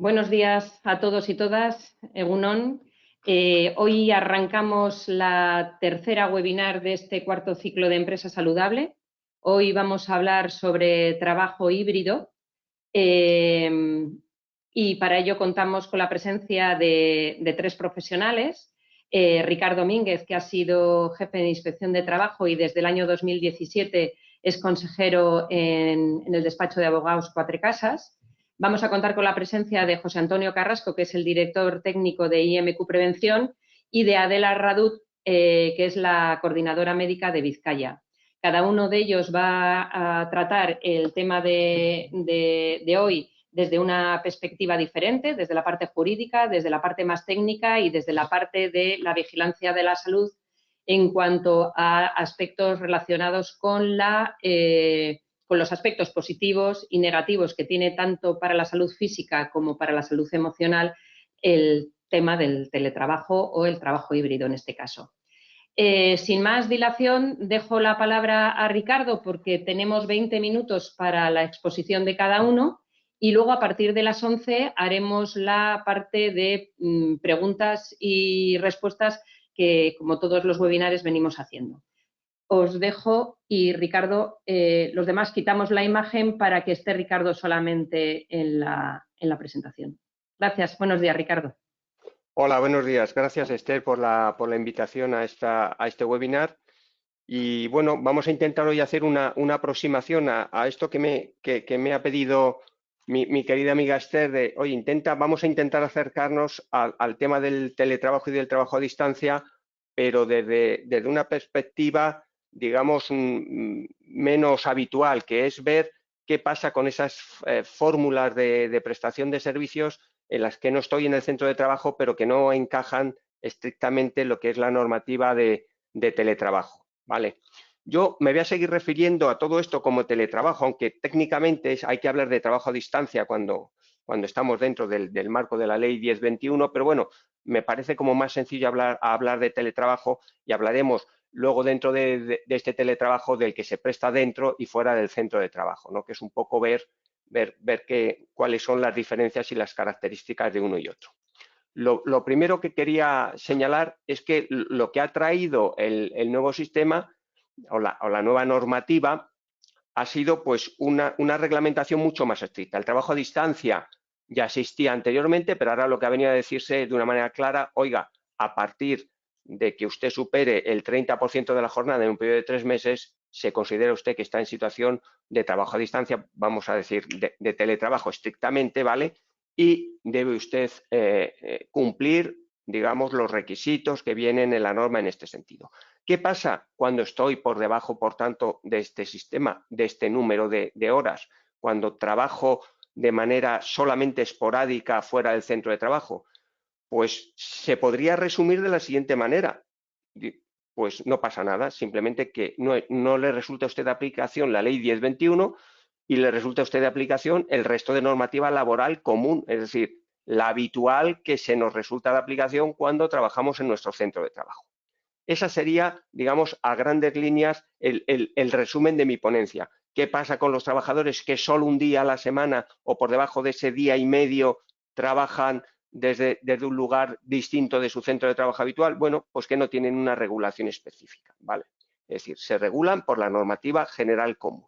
Buenos días a todos y todas, Egunon. Hoy arrancamos la tercera webinar de este cuarto ciclo de Empresa Saludable. Hoy vamos a hablar sobre trabajo híbrido y para ello contamos con la presencia de tres profesionales. Ricardo Mínguez, que ha sido jefe de Inspección de Trabajo y desde el año 2017 es consejero en el despacho de abogados Cuatro Casas. Vamos a contar con la presencia de José Antonio Carrasco, que es el director técnico de IMQ Prevención, y de Adela Radut, que es la coordinadora médica de Vizcaya. Cada uno de ellos va a tratar el tema de hoy desde una perspectiva diferente, desde la parte jurídica, desde la parte más técnica y desde la parte de la vigilancia de la salud en cuanto a aspectos relacionados con los aspectos positivos y negativos que tiene tanto para la salud física como para la salud emocional el tema del teletrabajo o el trabajo híbrido en este caso. Sin más dilación, dejo la palabra a Ricardo porque tenemos 20 minutos para la exposición de cada uno y luego a partir de las 11 haremos la parte de preguntas y respuestas que, como todos los webinars, venimos haciendo. Os dejo y Ricardo, los demás quitamos la imagen para que esté Ricardo solamente en la presentación. Gracias. Buenos días, Ricardo. Hola, buenos días. Gracias, Esther, por la invitación a este webinar. Y bueno, vamos a intentar hoy hacer una aproximación a esto que me ha pedido mi querida amiga Esther. Oye, vamos a intentar acercarnos al tema del teletrabajo y del trabajo a distancia, pero desde una perspectiva, digamos, menos habitual, que es ver qué pasa con esas fórmulas de prestación de servicios en las que no estoy en el centro de trabajo, pero que no encajan estrictamente en lo que es la normativa de teletrabajo, ¿vale? Yo me voy a seguir refiriendo a todo esto como teletrabajo, aunque técnicamente hay que hablar de trabajo a distancia cuando estamos dentro del marco de la ley 1021, pero bueno, me parece como más sencillo hablar de teletrabajo y hablaremos luego dentro de este teletrabajo del que se presta dentro y fuera del centro de trabajo, ¿no? Que es un poco ver cuáles son las diferencias y las características de uno y otro. Lo primero que quería señalar es que lo que ha traído el nuevo sistema o la nueva normativa ha sido pues una reglamentación mucho más estricta. El trabajo a distancia ya existía anteriormente, pero ahora lo que ha venido a decirse de una manera clara, oiga, a partir de que usted supere el 30% de la jornada en un periodo de 3 meses, se considera usted que está en situación de trabajo a distancia, vamos a decir, de teletrabajo estrictamente, ¿vale? Y debe usted cumplir, digamos, los requisitos que vienen en la norma en este sentido. ¿Qué pasa cuando estoy por debajo, por tanto, de este sistema, de este número de horas? Cuando trabajo de manera solamente esporádica fuera del centro de trabajo. Pues se podría resumir de la siguiente manera. Pues no pasa nada, simplemente que no le resulta a usted de aplicación la ley 1021 y le resulta a usted de aplicación el resto de normativa laboral común, es decir, la habitual que se nos resulta de aplicación cuando trabajamos en nuestro centro de trabajo. Esa sería, digamos, a grandes líneas el resumen de mi ponencia. ¿Qué pasa con los trabajadores que solo un día a la semana o por debajo de ese día y medio trabajan desde un lugar distinto de su centro de trabajo habitual? Bueno, pues que no tienen una regulación específica, ¿vale? Es decir, se regulan por la normativa general común,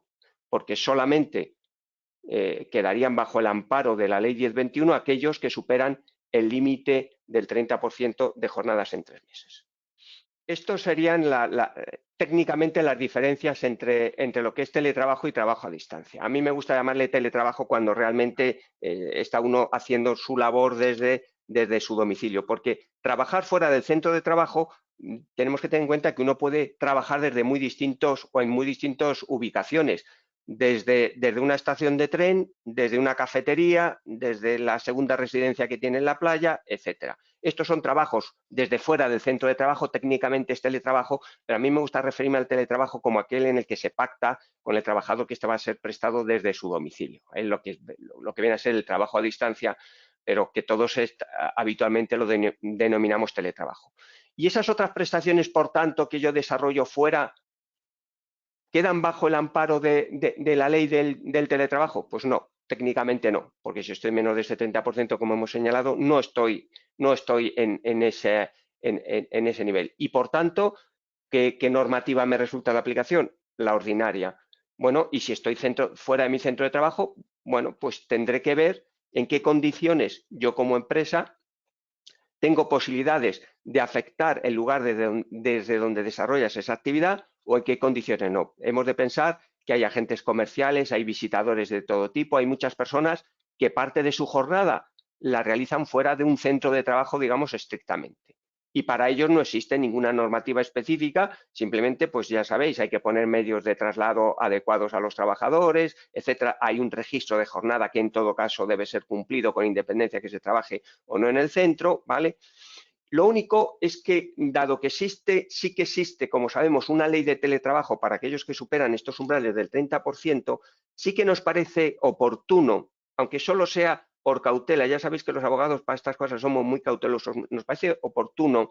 porque solamente quedarían bajo el amparo de la ley 1021 aquellos que superan el límite del 30% de jornadas en 3 meses. Estos serían técnicamente las diferencias entre lo que es teletrabajo y trabajo a distancia. A mí me gusta llamarle teletrabajo cuando realmente está uno haciendo su labor desde su domicilio, porque trabajar fuera del centro de trabajo tenemos que tener en cuenta que uno puede trabajar desde muy distintos o en muy distintas ubicaciones, desde una estación de tren, desde una cafetería, desde la segunda residencia que tiene en la playa, etcétera. Estos son trabajos desde fuera del centro de trabajo, técnicamente es teletrabajo, pero a mí me gusta referirme al teletrabajo como aquel en el que se pacta con el trabajador que este va a ser prestado desde su domicilio. Es lo que viene a ser el trabajo a distancia, pero que todos habitualmente lo denominamos teletrabajo. Y esas otras prestaciones, por tanto, que yo desarrollo fuera, ¿quedan bajo el amparo de la ley del teletrabajo? Pues no, técnicamente no, porque si estoy menos de ese 30%, como hemos señalado, no estoy en ese nivel. Y por tanto, ¿qué normativa me resulta de aplicación? La ordinaria. Bueno, y si estoy fuera de mi centro de trabajo, bueno, pues tendré que ver en qué condiciones yo como empresa tengo posibilidades de afectar el lugar desde donde desarrollas esa actividad o en qué condiciones no. Hemos de pensar que hay agentes comerciales, hay visitadores de todo tipo, hay muchas personas que parte de su jornada la realizan fuera de un centro de trabajo, digamos, estrictamente. Y para ellos no existe ninguna normativa específica, simplemente, pues ya sabéis, hay que poner medios de traslado adecuados a los trabajadores, etcétera. Hay un registro de jornada que en todo caso debe ser cumplido con independencia que se trabaje o no en el centro, ¿vale? Lo único es que, dado que existe, sí que existe, como sabemos, una ley de teletrabajo para aquellos que superan estos umbrales del 30%, sí que nos parece oportuno, aunque solo sea por cautela, ya sabéis que los abogados para estas cosas somos muy cautelosos, nos parece oportuno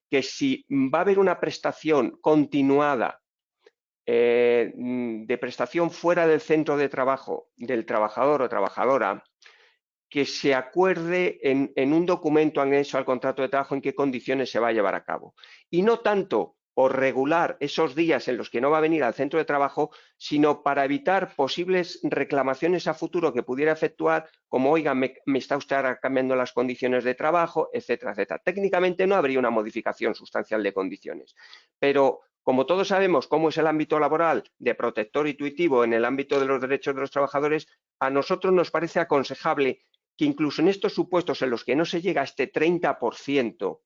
que si va a haber una prestación continuada de prestación fuera del centro de trabajo del trabajador o trabajadora, que se acuerde en un documento anexo al contrato de trabajo en qué condiciones se va a llevar a cabo. Y no tanto por regular esos días en los que no va a venir al centro de trabajo, sino para evitar posibles reclamaciones a futuro que pudiera efectuar, como, oiga, me está usted ahora cambiando las condiciones de trabajo, etcétera, etcétera. Técnicamente no habría una modificación sustancial de condiciones, pero como todos sabemos cómo es el ámbito laboral de protector intuitivo en el ámbito de los derechos de los trabajadores, a nosotros nos parece aconsejable que incluso en estos supuestos en los que no se llega a este 30%,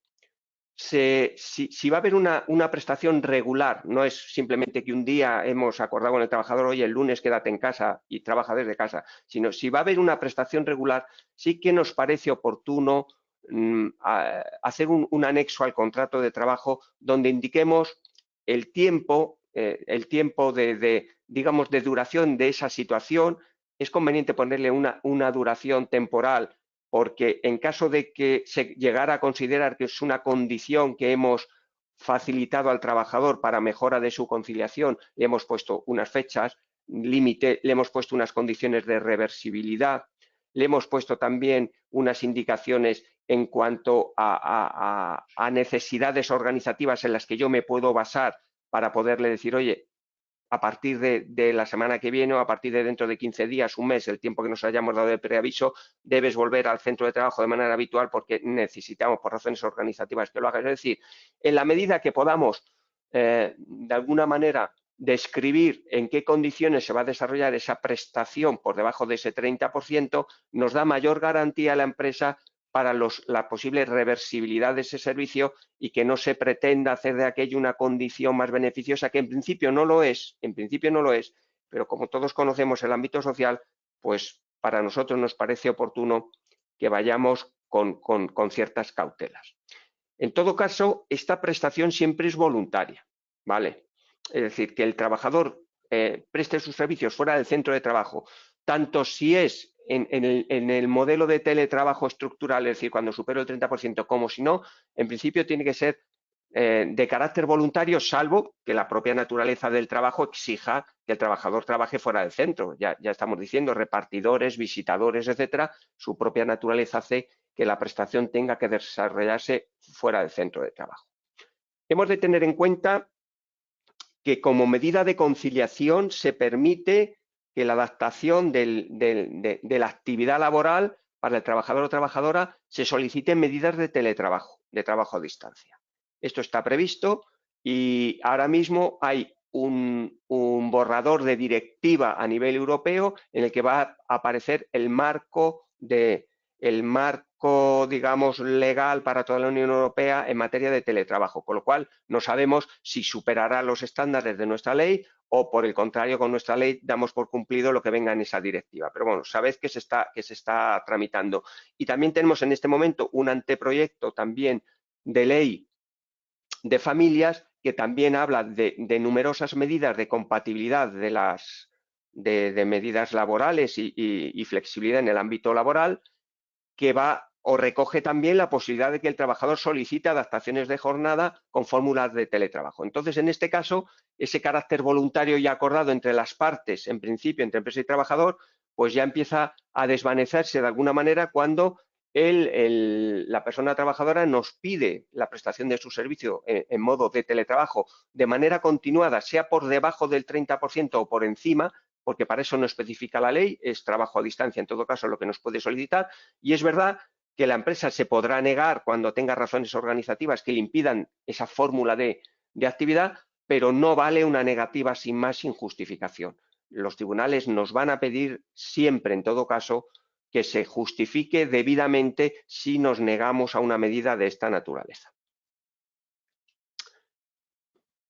si va a haber una prestación regular, no es simplemente que un día hemos acordado con el trabajador, oye, el lunes quédate en casa y trabaja desde casa, sino si va a haber una prestación regular, sí que nos parece oportuno hacer un anexo al contrato de trabajo donde indiquemos el tiempo digamos, de duración de esa situación. Es conveniente ponerle una duración temporal porque en caso de que se llegara a considerar que es una condición que hemos facilitado al trabajador para mejora de su conciliación, le hemos puesto unas fechas límite, le hemos puesto unas condiciones de reversibilidad, le hemos puesto también unas indicaciones en cuanto a necesidades organizativas en las que yo me puedo basar para poderle decir, oye, a partir de la semana que viene o a partir de dentro de 15 días, un mes, el tiempo que nos hayamos dado de preaviso, debes volver al centro de trabajo de manera habitual porque necesitamos por razones organizativas que lo hagas. Es decir, en la medida que podamos, de alguna manera, describir en qué condiciones se va a desarrollar esa prestación por debajo de ese 30%, nos da mayor garantía a la empresa para la posible reversibilidad de ese servicio y que no se pretenda hacer de aquello una condición más beneficiosa, que en principio no lo es, pero como todos conocemos el ámbito social, pues para nosotros nos parece oportuno que vayamos con ciertas cautelas. En todo caso, esta prestación siempre es voluntaria, ¿vale? Es decir, que el trabajador preste sus servicios fuera del centro de trabajo, tanto si es en el modelo de teletrabajo estructural, es decir, cuando supero el 30%, como si no, en principio tiene que ser de carácter voluntario, salvo que la propia naturaleza del trabajo exija que el trabajador trabaje fuera del centro. Ya estamos diciendo, repartidores, visitadores, etcétera, su propia naturaleza hace que la prestación tenga que desarrollarse fuera del centro de trabajo. Hemos de tener en cuenta que como medida de conciliación se permite que la adaptación de la actividad laboral para el trabajador o trabajadora se soliciten medidas de teletrabajo, de trabajo a distancia. Esto está previsto y ahora mismo hay un borrador de directiva a nivel europeo en el que va a aparecer el marco, digamos, legal para toda la Unión Europea en materia de teletrabajo, con lo cual no sabemos si superará los estándares de nuestra ley o, por el contrario, con nuestra ley damos por cumplido lo que venga en esa directiva. Pero bueno, sabéis que se está tramitando. Y también tenemos en este momento un anteproyecto también de ley de familias que también habla de numerosas medidas de compatibilidad de medidas laborales y flexibilidad en el ámbito laboral, que va o recoge también la posibilidad de que el trabajador solicite adaptaciones de jornada con fórmulas de teletrabajo. Entonces, en este caso, ese carácter voluntario y acordado entre las partes, en principio entre empresa y trabajador, pues ya empieza a desvanecerse de alguna manera cuando la persona trabajadora nos pide la prestación de su servicio en modo de teletrabajo de manera continuada, sea por debajo del 30% o por encima, porque para eso no especifica la ley, es trabajo a distancia en todo caso lo que nos puede solicitar, y es verdad que la empresa se podrá negar cuando tenga razones organizativas que le impidan esa fórmula de actividad, pero no vale una negativa sin más, sin justificación. Los tribunales nos van a pedir siempre, en todo caso, que se justifique debidamente si nos negamos a una medida de esta naturaleza.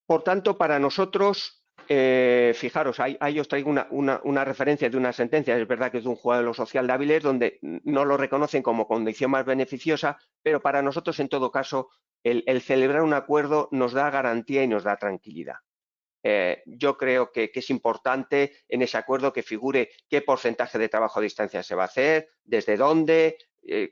Por tanto, para nosotros, fijaros, ahí os traigo una referencia de una sentencia, es verdad que es de un juzgado de lo social de Avilés, donde no lo reconocen como condición más beneficiosa, pero para nosotros, en todo caso, el celebrar un acuerdo nos da garantía y nos da tranquilidad. Yo creo que es importante en ese acuerdo que figure qué porcentaje de trabajo a distancia se va a hacer, desde dónde,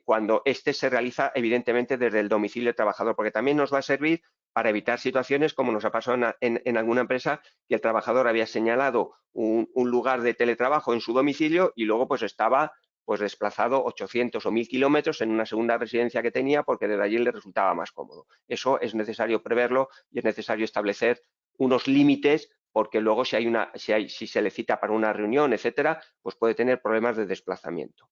cuando este se realiza evidentemente desde el domicilio del trabajador, porque también nos va a servir para evitar situaciones como nos ha pasado en alguna empresa, que el trabajador había señalado un lugar de teletrabajo en su domicilio y luego pues estaba pues desplazado 800 o 1000 kilómetros en una segunda residencia que tenía porque desde allí le resultaba más cómodo. Eso es necesario preverlo y es necesario establecer unos límites, porque luego si se le cita para una reunión, etcétera, pues puede tener problemas de desplazamiento.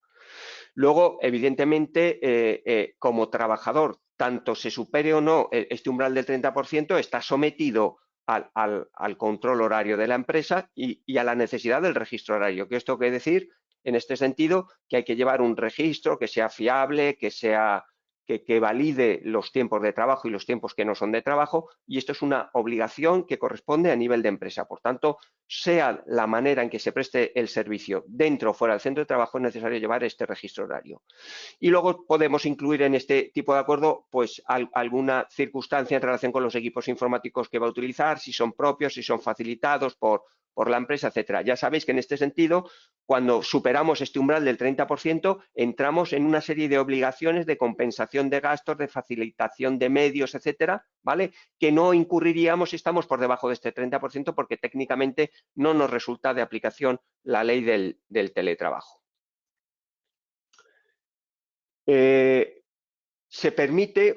Luego, evidentemente, como trabajador, tanto se supere o no este umbral del 30%, está sometido al control horario de la empresa y a la necesidad del registro horario. ¿Qué esto quiere decir? En este sentido, que hay que llevar un registro que sea fiable, que valide los tiempos de trabajo y los tiempos que no son de trabajo, y esto es una obligación que corresponde a nivel de empresa. Por tanto, sea la manera en que se preste el servicio dentro o fuera del centro de trabajo, es necesario llevar este registro horario. Y luego podemos incluir en este tipo de acuerdo pues alguna circunstancia en relación con los equipos informáticos que va a utilizar, si son propios, si son facilitados por la empresa, etcétera. Ya sabéis que en este sentido, cuando superamos este umbral del 30%, entramos en una serie de obligaciones de compensación de gastos, de facilitación de medios, etcétera, ¿vale? Que no incurriríamos si estamos por debajo de este 30% porque técnicamente no nos resulta de aplicación la ley del teletrabajo. Se permite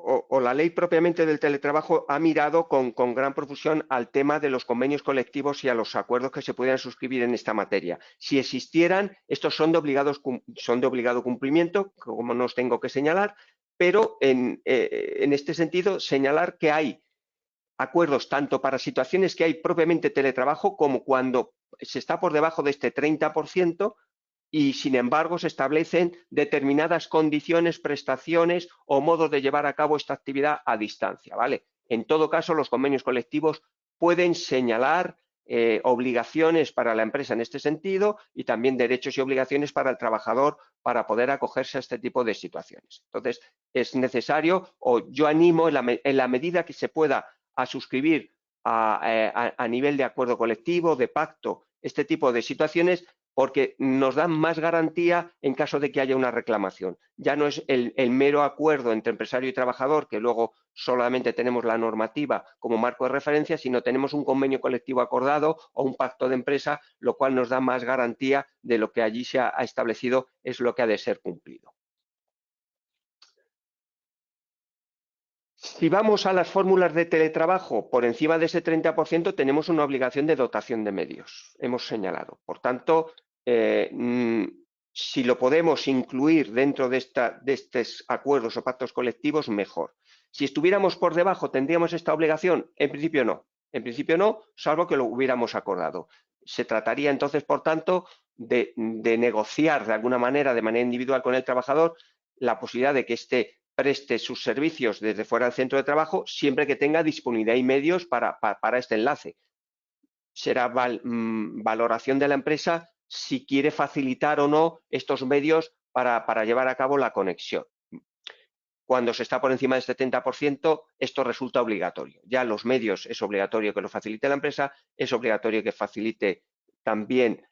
o la ley propiamente del teletrabajo ha mirado con gran profusión al tema de los convenios colectivos y a los acuerdos que se pudieran suscribir en esta materia. Si existieran, estos son de obligado cumplimiento, como no os tengo que señalar, pero en este sentido señalar que hay acuerdos tanto para situaciones que hay propiamente teletrabajo como cuando se está por debajo de este 30%, y, sin embargo, se establecen determinadas condiciones, prestaciones o modos de llevar a cabo esta actividad a distancia, ¿vale? En todo caso, los convenios colectivos pueden señalar obligaciones para la empresa en este sentido y también derechos y obligaciones para el trabajador para poder acogerse a este tipo de situaciones. Entonces, es necesario, o yo animo en la medida que se pueda a suscribir a nivel de acuerdo colectivo, de pacto, este tipo de situaciones, porque nos dan más garantía en caso de que haya una reclamación. Ya no es el mero acuerdo entre empresario y trabajador, que luego solamente tenemos la normativa como marco de referencia, sino tenemos un convenio colectivo acordado o un pacto de empresa, lo cual nos da más garantía de lo que allí se ha establecido es lo que ha de ser cumplido. Si vamos a las fórmulas de teletrabajo, por encima de ese 30% tenemos una obligación de dotación de medios, hemos señalado. Por tanto, si lo podemos incluir dentro de estos acuerdos o pactos colectivos, mejor. Si estuviéramos por debajo, ¿tendríamos esta obligación? En principio no. En principio no, salvo que lo hubiéramos acordado. Se trataría entonces, por tanto, de negociar de alguna manera, de manera individual con el trabajador, la posibilidad de que preste sus servicios desde fuera del centro de trabajo siempre que tenga disponibilidad y medios para este enlace. Será valoración de la empresa si quiere facilitar o no estos medios para llevar a cabo la conexión. Cuando se está por encima del 70%, esto resulta obligatorio. Ya los medios es obligatorio que lo facilite la empresa, es obligatorio que facilite también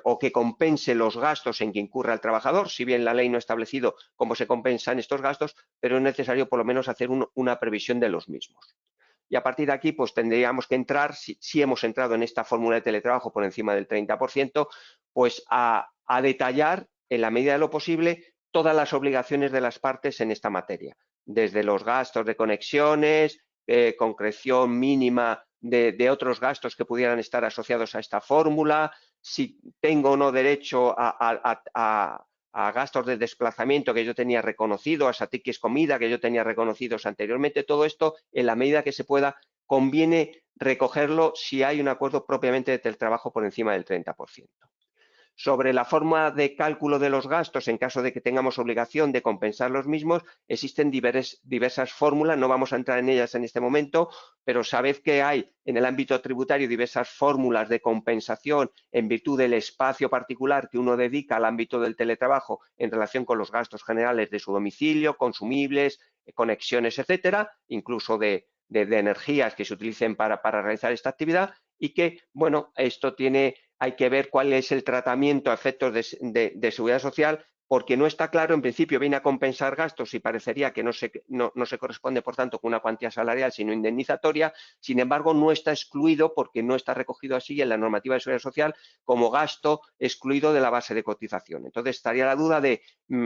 o que compense los gastos en que incurra el trabajador, si bien la ley no ha establecido cómo se compensan estos gastos, pero es necesario por lo menos hacer una previsión de los mismos. y a partir de aquí pues tendríamos que entrar, si hemos entrado en esta fórmula de teletrabajo por encima del 30%, pues a detallar en la medida de lo posible todas las obligaciones de las partes en esta materia, desde los gastos de conexiones, concreción mínima de otros gastos que pudieran estar asociados a esta fórmula, si tengo o no derecho a gastos de desplazamiento que yo tenía reconocidos, a tickets comida que yo tenía reconocidos anteriormente. Todo esto, en la medida que se pueda, conviene recogerlo si hay un acuerdo propiamente de teletrabajo por encima del 30%. Sobre la forma de cálculo de los gastos, en caso de que tengamos obligación de compensar los mismos, existen diversas fórmulas, no vamos a entrar en ellas en este momento, pero sabed que hay en el ámbito tributario diversas fórmulas de compensación en virtud del espacio particular que uno dedica al ámbito del teletrabajo en relación con los gastos generales de su domicilio, consumibles, conexiones, etcétera, incluso de energías que se utilicen para realizar esta actividad, y que, bueno, esto hay que ver cuál es el tratamiento a efectos de seguridad social, porque no está claro. En principio viene a compensar gastos y parecería que no se corresponde, por tanto, con una cuantía salarial, sino indemnizatoria. Sin embargo, no está excluido, porque no está recogido así en la normativa de seguridad social, como gasto excluido de la base de cotización. Entonces, estaría la duda de,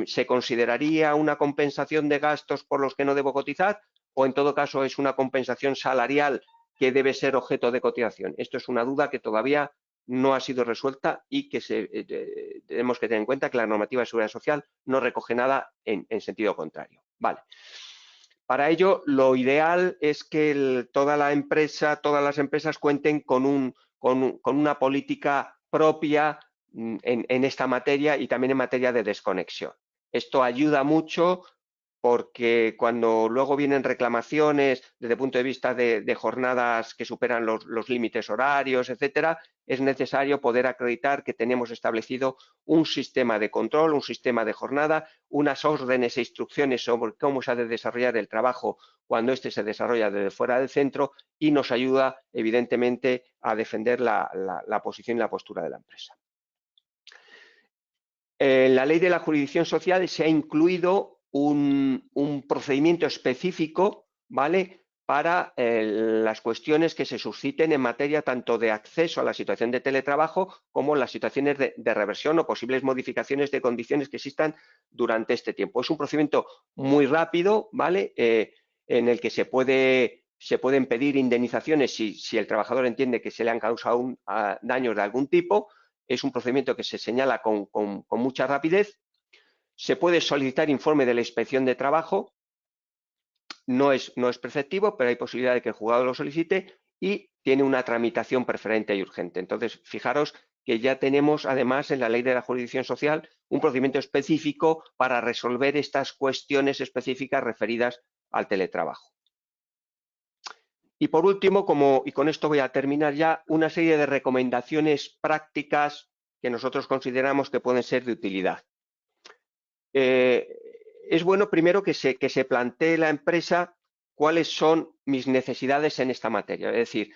¿se consideraría una compensación de gastos por los que no debo cotizar? O, en todo caso, es una compensación salarial que debe ser objeto de cotización. Esto es una duda que todavía no ha sido resuelta y que tenemos que tener en cuenta que la normativa de seguridad social no recoge nada en sentido contrario. Vale. Para ello, lo ideal es que todas las empresas cuenten con una política propia en esta materia y también en materia de desconexión. Esto ayuda mucho, porque cuando luego vienen reclamaciones desde el punto de vista de jornadas que superan los límites horarios, etcétera, es necesario poder acreditar que tenemos establecido un sistema de control, un sistema de jornada, unas órdenes e instrucciones sobre cómo se ha de desarrollar el trabajo cuando éste se desarrolla desde fuera del centro, y nos ayuda, evidentemente, a defender la posición y la postura de la empresa. En la ley de la jurisdicción social se ha incluido un procedimiento específico, ¿vale?, para las cuestiones que se susciten en materia tanto de acceso a la situación de teletrabajo como las situaciones de reversión o posibles modificaciones de condiciones que existan durante este tiempo. Es un procedimiento muy rápido, ¿vale?, en el que se pueden pedir indemnizaciones si el trabajador entiende que se le han causado daños de algún tipo. Es un procedimiento que se señala con mucha rapidez. Se puede solicitar informe de la inspección de trabajo. No es preceptivo, pero hay posibilidad de que el juzgado lo solicite, y tiene una tramitación preferente y urgente. Entonces, fijaros que ya tenemos, además, en la ley de la jurisdicción social, un procedimiento específico para resolver estas cuestiones específicas referidas al teletrabajo. Y por último, y con esto voy a terminar ya, una serie de recomendaciones prácticas que nosotros consideramos que pueden ser de utilidad. Es bueno primero que se plantee la empresa cuáles son mis necesidades en esta materia. Es decir,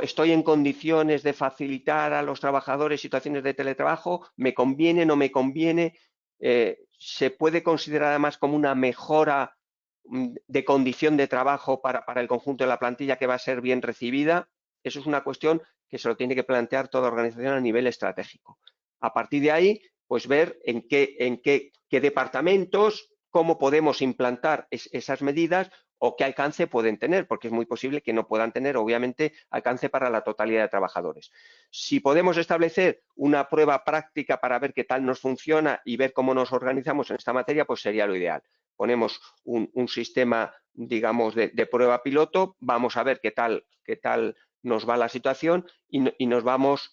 ¿estoy en condiciones de facilitar a los trabajadores situaciones de teletrabajo? ¿Me conviene, no me conviene? ¿Se puede considerar además como una mejora de condición de trabajo para el conjunto de la plantilla, que va a ser bien recibida? Eso es una cuestión que se lo tiene que plantear toda organización a nivel estratégico. A partir de ahí, pues ver en qué departamentos, cómo podemos implantar esas medidas o qué alcance pueden tener, porque es muy posible que no puedan tener, obviamente, alcance para la totalidad de trabajadores. Si podemos establecer una prueba práctica para ver qué tal nos funciona y ver cómo nos organizamos en esta materia, pues sería lo ideal. Ponemos un sistema, digamos, de prueba piloto, vamos a ver qué tal nos va la situación y nos vamos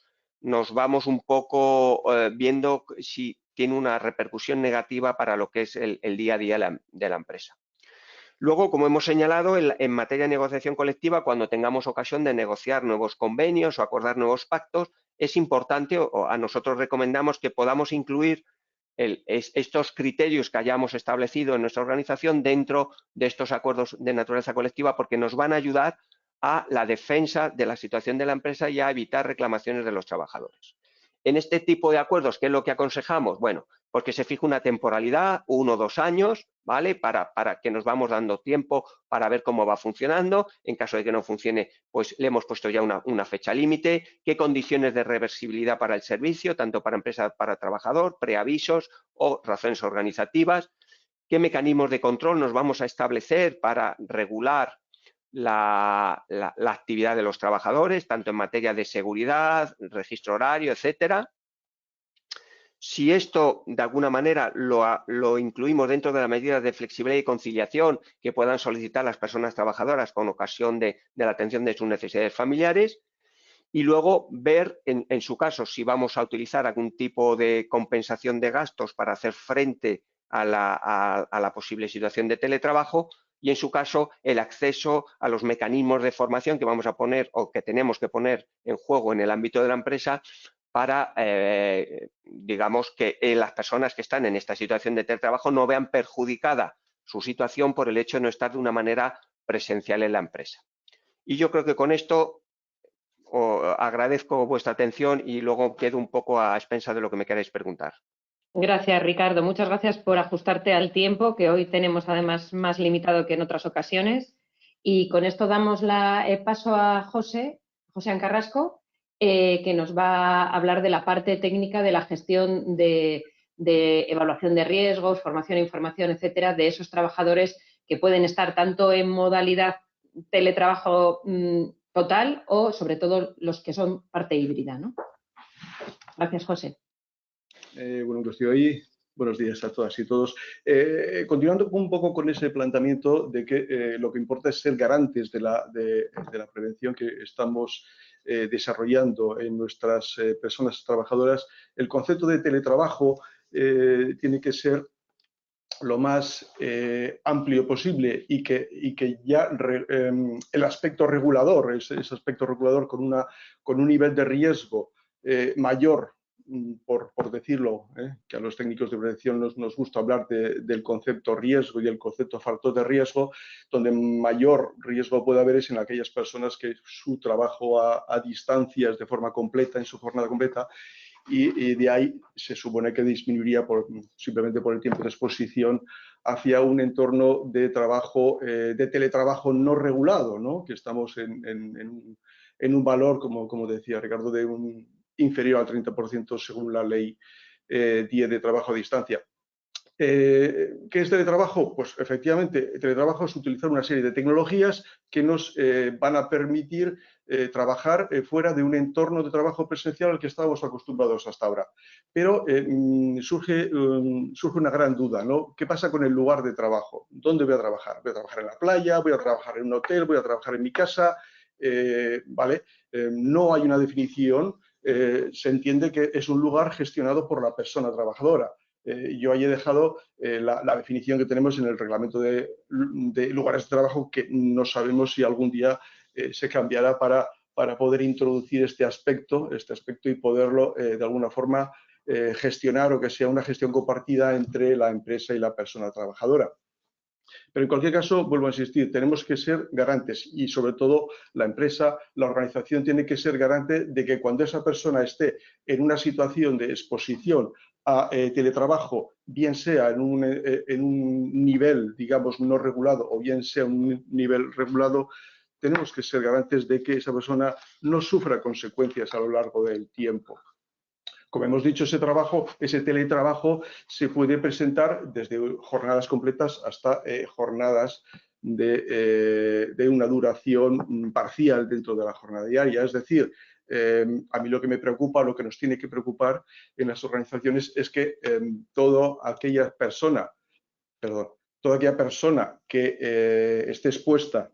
un poco viendo si tiene una repercusión negativa para lo que es el día a día de la empresa. Luego, como hemos señalado, en materia de negociación colectiva, cuando tengamos ocasión de negociar nuevos convenios o acordar nuevos pactos, es importante, o a nosotros recomendamos, que podamos incluir estos criterios que hayamos establecido en nuestra organización dentro de estos acuerdos de naturaleza colectiva, porque nos van a ayudar a la defensa de la situación de la empresa y a evitar reclamaciones de los trabajadores. En este tipo de acuerdos, ¿qué es lo que aconsejamos? Bueno, porque se fija una temporalidad, 1 o 2 años, ¿vale? Para que nos vamos dando tiempo para ver cómo va funcionando. En caso de que no funcione, pues le hemos puesto ya una fecha límite. ¿Qué condiciones de reversibilidad para el servicio, tanto para empresa, para trabajador, preavisos o razones organizativas? ¿Qué mecanismos de control nos vamos a establecer para regular la actividad de los trabajadores, tanto en materia de seguridad, registro horario, etcétera? Si esto, de alguna manera, lo incluimos dentro de las medidas de flexibilidad y conciliación que puedan solicitar las personas trabajadoras con ocasión de la atención de sus necesidades familiares, y luego ver, en su caso, si vamos a utilizar algún tipo de compensación de gastos para hacer frente a la posible situación de teletrabajo, y en su caso, el acceso a los mecanismos de formación que vamos a poner o que tenemos que poner en juego en el ámbito de la empresa para, digamos, que las personas que están en esta situación de teletrabajo no vean perjudicada su situación por el hecho de no estar de una manera presencial en la empresa. Y yo creo que con esto agradezco vuestra atención y luego quedo un poco a expensas de lo que me queráis preguntar. Gracias, Ricardo. Muchas gracias por ajustarte al tiempo, que hoy tenemos además más limitado que en otras ocasiones. Y con esto damos paso a José Ancarrasco, que nos va a hablar de la parte técnica de la gestión de evaluación de riesgos, formación e información, etcétera, de esos trabajadores que pueden estar tanto en modalidad teletrabajo total o, sobre todo, los que son parte híbrida, ¿no? Gracias, José. Bueno, que estoy ahí. Buenos días a todas y todos. Continuando un poco con ese planteamiento de que lo que importa es ser garantes de la prevención que estamos desarrollando en nuestras personas trabajadoras, el concepto de teletrabajo tiene que ser lo más amplio posible y que ya el aspecto regulador, ese aspecto regulador con un nivel de riesgo mayor, por decirlo, que a los técnicos de prevención nos gusta hablar del concepto riesgo y el concepto factor de riesgo, donde mayor riesgo puede haber es en aquellas personas que su trabajo a distancias de forma completa, en su jornada completa, y de ahí se supone que disminuiría simplemente por el tiempo de exposición hacia un entorno de trabajo, de teletrabajo no regulado, ¿no? Que estamos en un valor, como decía Ricardo, de un inferior al 30% según la ley 10 de trabajo a distancia. ¿Qué es teletrabajo? Pues efectivamente, teletrabajo es utilizar una serie de tecnologías que nos van a permitir trabajar fuera de un entorno de trabajo presencial al que estábamos acostumbrados hasta ahora. Pero surge una gran duda, ¿no? ¿Qué pasa con el lugar de trabajo? ¿Dónde voy a trabajar? ¿Voy a trabajar en la playa? ¿Voy a trabajar en un hotel? ¿Voy a trabajar en mi casa? ¿Vale? No hay una definición. Se entiende que es un lugar gestionado por la persona trabajadora. Yo ahí he dejado la definición que tenemos en el reglamento de lugares de trabajo, que no sabemos si algún día se cambiará para poder introducir este aspecto y poderlo de alguna forma gestionar, o que sea una gestión compartida entre la empresa y la persona trabajadora. Pero en cualquier caso, vuelvo a insistir, tenemos que ser garantes, y sobre todo la empresa, la organización tiene que ser garante de que cuando esa persona esté en una situación de exposición a teletrabajo, bien sea en un nivel, digamos, no regulado, o bien sea un nivel regulado, tenemos que ser garantes de que esa persona no sufra consecuencias a lo largo del tiempo. Como hemos dicho, ese teletrabajo se puede presentar desde jornadas completas hasta jornadas de una duración parcial dentro de la jornada diaria. Es decir, a mí lo que me preocupa, lo que nos tiene que preocupar en las organizaciones es que toda aquella persona que esté expuesta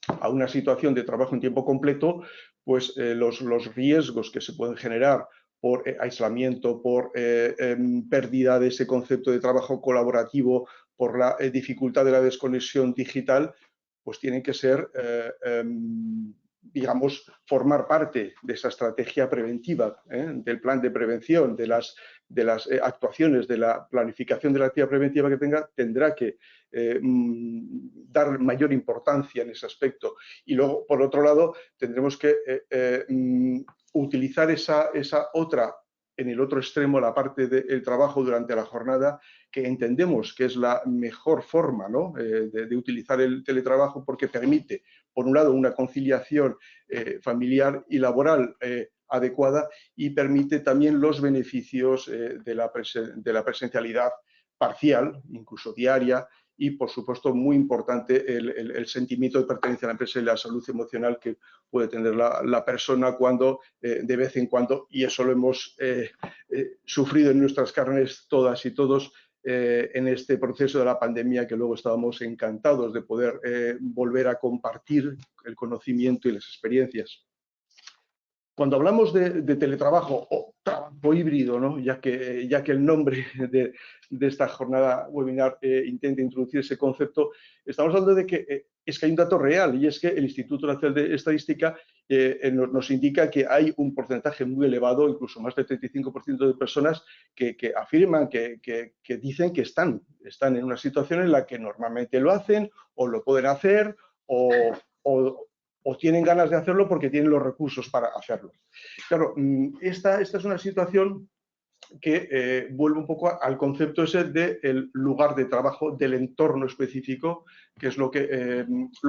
a una situación de trabajo en tiempo completo, pues los riesgos que se pueden generar por aislamiento, por pérdida de ese concepto de trabajo colaborativo, por la dificultad de la desconexión digital, pues tienen que ser, digamos, formar parte de esa estrategia preventiva, del plan de prevención, de las actuaciones, de la planificación de la actividad preventiva que tendrá que dar mayor importancia en ese aspecto. Y luego, por otro lado, tendremos que utilizar esa otra en el otro extremo la parte del trabajo durante la jornada, que entendemos que es la mejor forma, ¿no?, de utilizar el teletrabajo, porque permite, por un lado, una conciliación familiar y laboral adecuada, y permite también los beneficios de la presencialidad parcial, incluso diaria, y, por supuesto, muy importante, el sentimiento de pertenencia a la empresa y la salud emocional que puede tener la persona cuando, de vez en cuando, y eso lo hemos sufrido en nuestras carnes todas y todos en este proceso de la pandemia, que luego estábamos encantados de poder volver a compartir el conocimiento y las experiencias. Cuando hablamos de teletrabajo o trabajo híbrido, ¿no?, ya que el nombre de esta jornada webinar intenta introducir ese concepto, estamos hablando de que es que hay un dato real, y es que el Instituto Nacional de Estadística nos indica que hay un porcentaje muy elevado, incluso más del 35% de personas que afirman, que dicen que están en una situación en la que normalmente lo hacen o lo pueden hacer o tienen ganas de hacerlo porque tienen los recursos para hacerlo. Claro, esta es una situación que vuelve un poco al concepto ese del lugar de trabajo, del entorno específico, que es lo que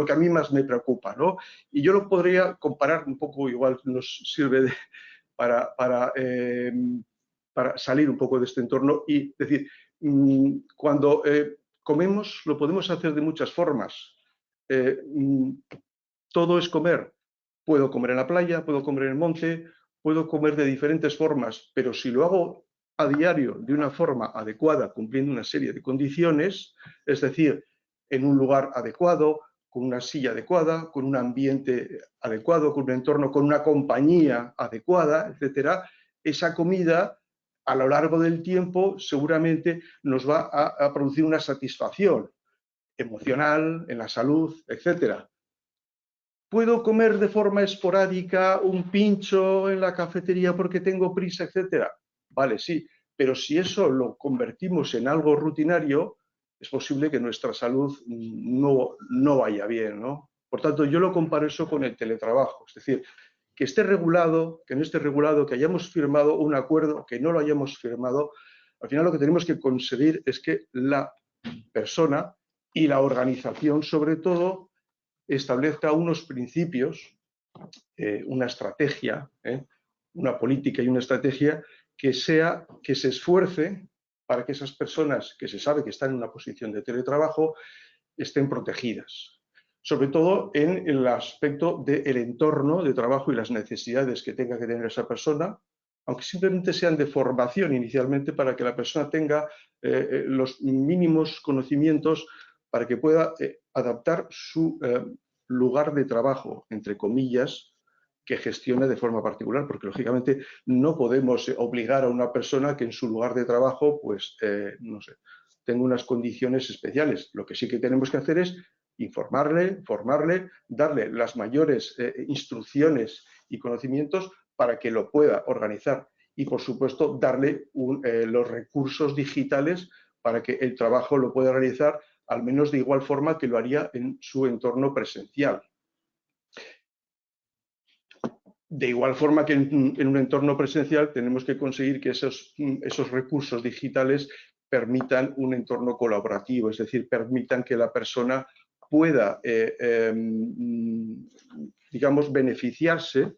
a mí más me preocupa, ¿no? Y yo lo podría comparar un poco, igual nos sirve para salir un poco de este entorno y decir, cuando comemos lo podemos hacer de muchas formas. Todo es comer. Puedo comer en la playa, puedo comer en el monte, puedo comer de diferentes formas, pero si lo hago a diario de una forma adecuada, cumpliendo una serie de condiciones, es decir, en un lugar adecuado, con una silla adecuada, con un ambiente adecuado, con un entorno, con una compañía adecuada, etcétera, esa comida a lo largo del tiempo seguramente nos va a producir una satisfacción emocional, en la salud, etcétera. ¿Puedo comer de forma esporádica un pincho en la cafetería porque tengo prisa, etcétera? Vale, sí, pero si eso lo convertimos en algo rutinario, es posible que nuestra salud no vaya bien, ¿no? Por tanto, yo lo comparo eso con el teletrabajo, es decir, que esté regulado, que no esté regulado, que hayamos firmado un acuerdo, que no lo hayamos firmado, al final lo que tenemos que conseguir es que la persona y la organización, sobre todo, establezca unos principios, una estrategia, una política y una estrategia que se esfuerce para que esas personas que se sabe que están en una posición de teletrabajo estén protegidas. Sobre todo en el aspecto del entorno de trabajo y las necesidades que tenga que tener esa persona, aunque simplemente sean de formación inicialmente, para que la persona tenga los mínimos conocimientos para que pueda adaptar su lugar de trabajo, entre comillas, que gestione de forma particular, porque lógicamente no podemos obligar a una persona que en su lugar de trabajo, pues, no sé, tenga unas condiciones especiales. Lo que sí que tenemos que hacer es informarle, formarle, darle las mayores instrucciones y conocimientos para que lo pueda organizar y, por supuesto, darle los recursos digitales para que el trabajo lo pueda realizar al menos de igual forma que lo haría en su entorno presencial. De igual forma que en un entorno presencial tenemos que conseguir que esos recursos digitales permitan un entorno colaborativo, es decir, permitan que la persona pueda, digamos, beneficiarse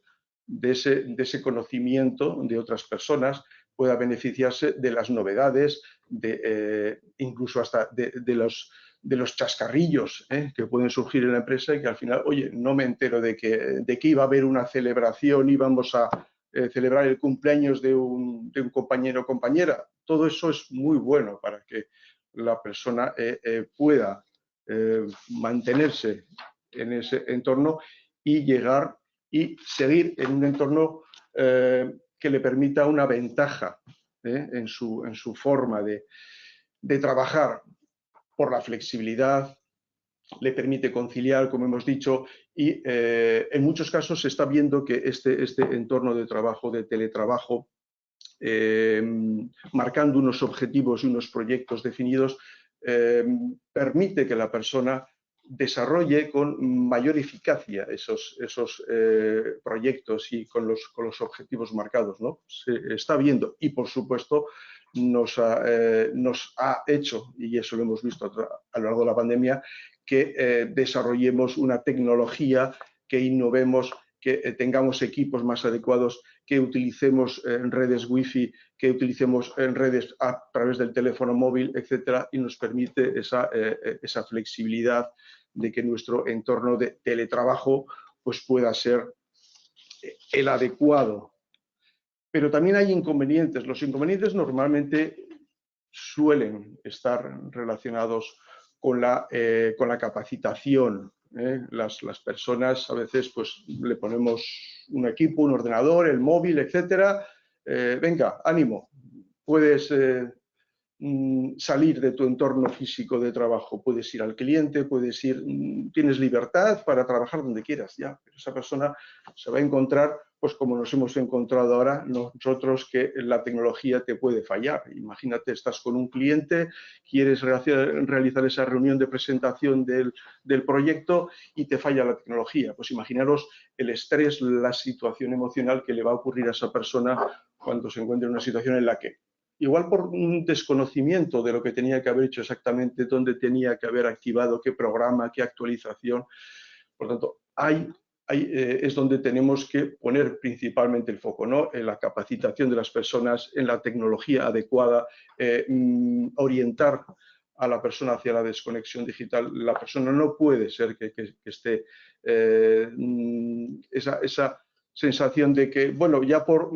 de ese conocimiento de otras personas, pueda beneficiarse de las novedades, incluso hasta de los chascarrillos que pueden surgir en la empresa, y que al final, oye, no me entero de que iba a haber una celebración, íbamos a celebrar el cumpleaños de un compañero o compañera. Todo eso es muy bueno para que la persona pueda mantenerse en ese entorno y llegar y seguir en un entorno que le permita una ventaja en su forma de trabajar, por la flexibilidad, le permite conciliar, como hemos dicho, y en muchos casos se está viendo que este entorno de trabajo, de teletrabajo, marcando unos objetivos y unos proyectos definidos, permite que la persona desarrolle con mayor eficacia esos proyectos y con los objetivos marcados, ¿no? Se está viendo y, por supuesto, nos ha hecho, y eso lo hemos visto a lo largo de la pandemia, que desarrollemos una tecnología, que innovemos, que tengamos equipos más adecuados, que utilicemos redes wifi, que utilicemos redes a través del teléfono móvil, etcétera, y nos permite esa flexibilidad de que nuestro entorno de teletrabajo pues pueda ser el adecuado. Pero también hay inconvenientes. Los inconvenientes normalmente suelen estar relacionados con la capacitación. Las personas a veces pues le ponemos un equipo, un ordenador, el móvil, etcétera. Venga, ánimo, puedes salir de tu entorno físico de trabajo, puedes ir al cliente, puedes ir, tienes libertad para trabajar donde quieras, ya, pero esa persona se va a encontrar, pues como nos hemos encontrado ahora nosotros, que la tecnología te puede fallar. Imagínate, estás con un cliente, quieres realizar esa reunión de presentación del proyecto y te falla la tecnología. Pues imaginaros el estrés, la situación emocional que le va a ocurrir a esa persona cuando se encuentre en una situación en la que, igual por un desconocimiento de lo que tenía que haber hecho exactamente, dónde tenía que haber activado, qué programa, qué actualización. Por tanto, es donde tenemos que poner principalmente el foco, ¿no? En la capacitación de las personas, en la tecnología adecuada, orientar a la persona hacia la desconexión digital. La persona no puede ser que esté esa sensación de que, bueno, ya por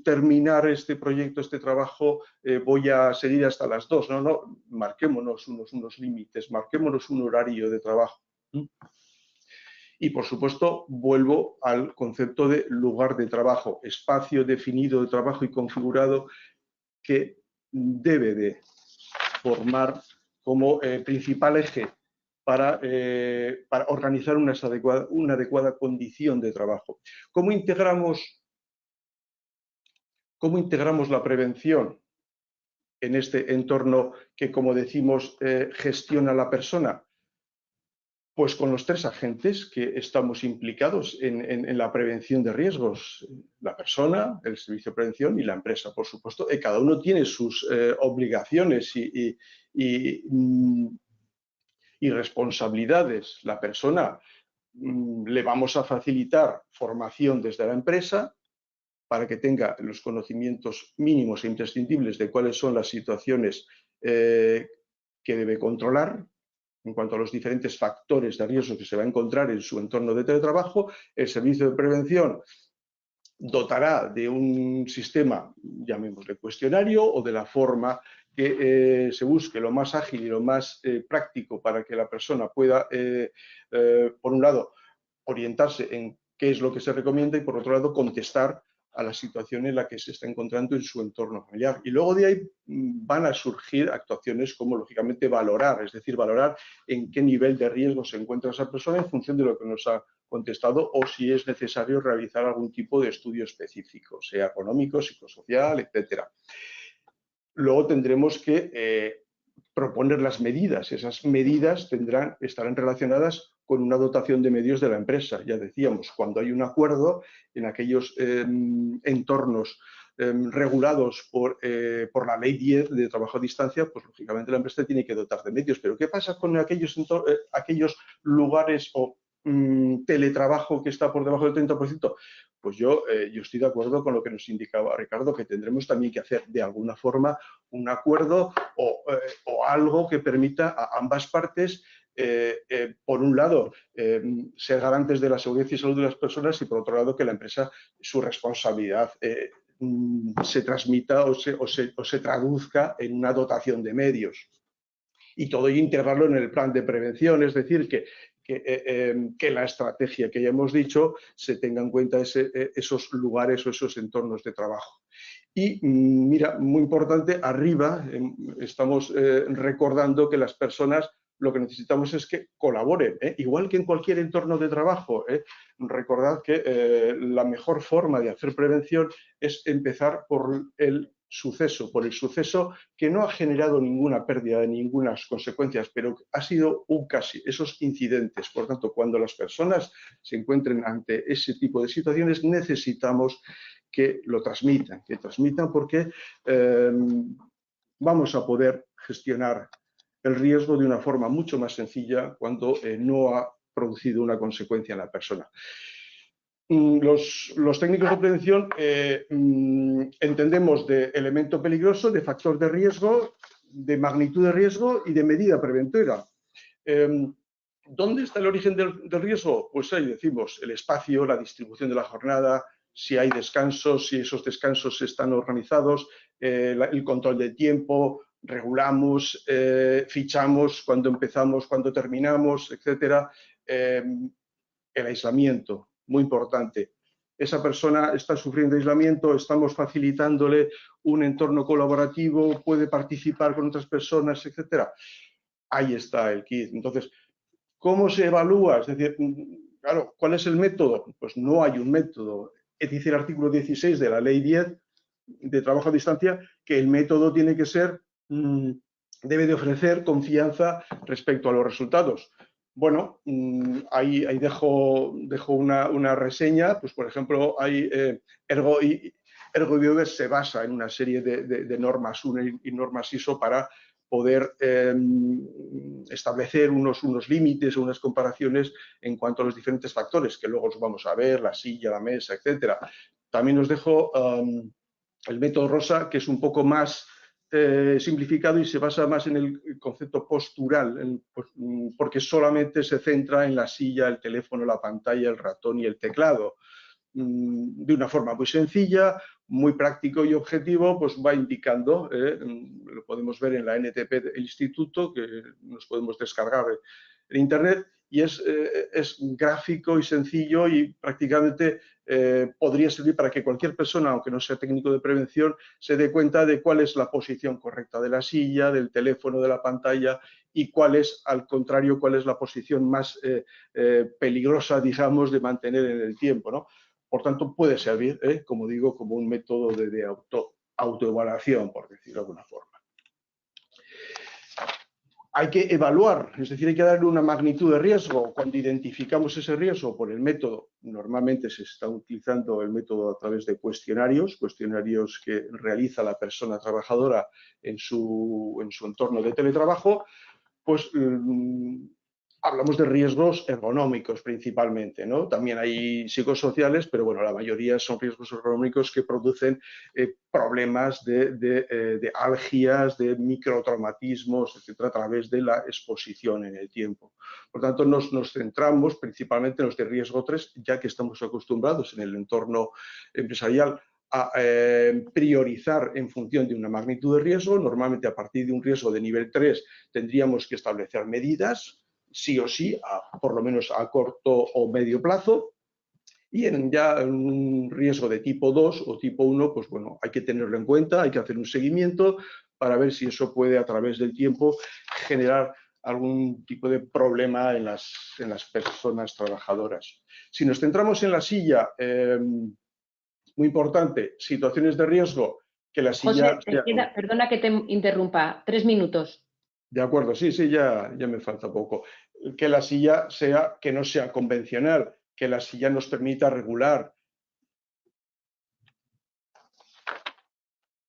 terminar este proyecto, este trabajo, voy a seguir hasta las 2. No, no, marquémonos unos límites, marquémonos un horario de trabajo. Y, por supuesto, vuelvo al concepto de lugar de trabajo, espacio definido de trabajo y configurado, que debe de formar como principal eje para organizar una adecuada condición de trabajo. ¿Cómo integramos la prevención en este entorno que, como decimos, gestiona la persona? Pues con los 3 agentes que estamos implicados en la prevención de riesgos: la persona, el servicio de prevención y la empresa, por supuesto. Cada uno tiene sus obligaciones y responsabilidades. La persona, le vamos a facilitar formación desde la empresa para que tenga los conocimientos mínimos e imprescindibles de cuáles son las situaciones que debe controlar en cuanto a los diferentes factores de riesgo que se va a encontrar en su entorno de teletrabajo. El servicio de prevención dotará de un sistema, llamémosle cuestionario, o de la forma que se busque lo más ágil y lo más práctico para que la persona pueda, por un lado, orientarse en qué es lo que se recomienda y, por otro lado, contestar a la situación en la que se está encontrando en su entorno familiar. Y luego de ahí van a surgir actuaciones como, lógicamente, valorar, es decir, valorar en qué nivel de riesgo se encuentra esa persona en función de lo que nos ha contestado, o si es necesario realizar algún tipo de estudio específico, sea económico, psicosocial, etcétera. Luego tendremos que proponer las medidas. Esas medidas estarán relacionadas con una dotación de medios de la empresa. Ya decíamos, cuando hay un acuerdo en aquellos entornos regulados por la Ley 10 de trabajo a distancia, pues lógicamente la empresa tiene que dotar de medios. Pero ¿qué pasa con aquellos lugares o teletrabajo que está por debajo del 30%? Pues yo estoy de acuerdo con lo que nos indicaba Ricardo, que tendremos también que hacer de alguna forma un acuerdo o algo que permita a ambas partes, por un lado, ser garantes de la seguridad y salud de las personas, y por otro lado, que la empresa, su responsabilidad se transmita o se traduzca en una dotación de medios. Y todo ello integrarlo en el plan de prevención, es decir, que la estrategia que ya hemos dicho se tenga en cuenta esos lugares o esos entornos de trabajo. Y mira, muy importante, arriba estamos recordando que las personas lo que necesitamos es que colaboren, igual que en cualquier entorno de trabajo. Recordad que la mejor forma de hacer prevención es empezar por el suceso, por el suceso que no ha generado ninguna pérdida de ninguna consecuencias, pero ha sido un casi, esos incidentes. Por tanto, cuando las personas se encuentren ante ese tipo de situaciones, necesitamos que lo transmitan, porque vamos a poder gestionar el riesgo de una forma mucho más sencilla cuando no ha producido una consecuencia en la persona. Los técnicos de prevención entendemos de elemento peligroso, de factor de riesgo, de magnitud de riesgo y de medida preventiva. ¿Dónde está el origen del riesgo? Pues ahí decimos el espacio, la distribución de la jornada, si hay descansos, si esos descansos están organizados, el control del tiempo, regulamos, fichamos cuando empezamos, cuando terminamos, etcétera. El aislamiento, muy importante. Esa persona está sufriendo aislamiento, estamos facilitándole un entorno colaborativo, puede participar con otras personas, etcétera. Ahí está el kit. Entonces, ¿cómo se evalúa? Es decir, claro, ¿cuál es el método? Pues no hay un método. Dice el artículo 16 de la Ley 10 de trabajo a distancia que el método tiene que ser, debe de ofrecer confianza respecto a los resultados. Bueno, ahí dejo una reseña. Pues, por ejemplo, hay ErgoBiover se basa en una serie de normas y normas ISO para poder establecer unos límites o unas comparaciones en cuanto a los diferentes factores, que luego los vamos a ver, la silla, la mesa, etcétera. También os dejo el método Rosa, que es un poco más simplificado y se basa más en el concepto postural, porque solamente se centra en la silla, el teléfono, la pantalla, el ratón y el teclado. De una forma muy sencilla, muy práctico y objetivo, pues va indicando, lo podemos ver en la NTP del instituto, que nos podemos descargar en internet, y es gráfico y sencillo y prácticamente podría servir para que cualquier persona, aunque no sea técnico de prevención, se dé cuenta de cuál es la posición correcta de la silla, del teléfono, de la pantalla, y cuál es, al contrario, cuál es la posición más peligrosa, digamos, de mantener en el tiempo, ¿no? Por tanto, puede servir, como digo, como un método de autoevaluación, por decirlo de alguna forma. Hay que evaluar, es decir, hay que darle una magnitud de riesgo. Cuando identificamos ese riesgo por el método, normalmente se está utilizando el método a través de cuestionarios que realiza la persona trabajadora en su entorno de teletrabajo, pues hablamos de riesgos ergonómicos principalmente, ¿no? También hay psicosociales, pero bueno, la mayoría son riesgos ergonómicos que producen problemas de algias, de microtraumatismos, etcétera, a través de la exposición en el tiempo. Por tanto, nos centramos principalmente en los de riesgo 3, ya que estamos acostumbrados en el entorno empresarial a priorizar en función de una magnitud de riesgo. Normalmente, a partir de un riesgo de nivel 3, tendríamos que establecer medidas, sí o sí, por lo menos a corto o medio plazo. Y en un riesgo de tipo 2 o tipo 1, pues bueno, hay que tenerlo en cuenta, hay que hacer un seguimiento para ver si eso puede, a través del tiempo, generar algún tipo de problema en las personas trabajadoras. Si nos centramos en la silla, muy importante, situaciones de riesgo, que la silla... José, perdona que te interrumpa, 3 minutos. De acuerdo, sí, ya me falta poco. Que la silla que no sea convencional, que la silla nos permita regular.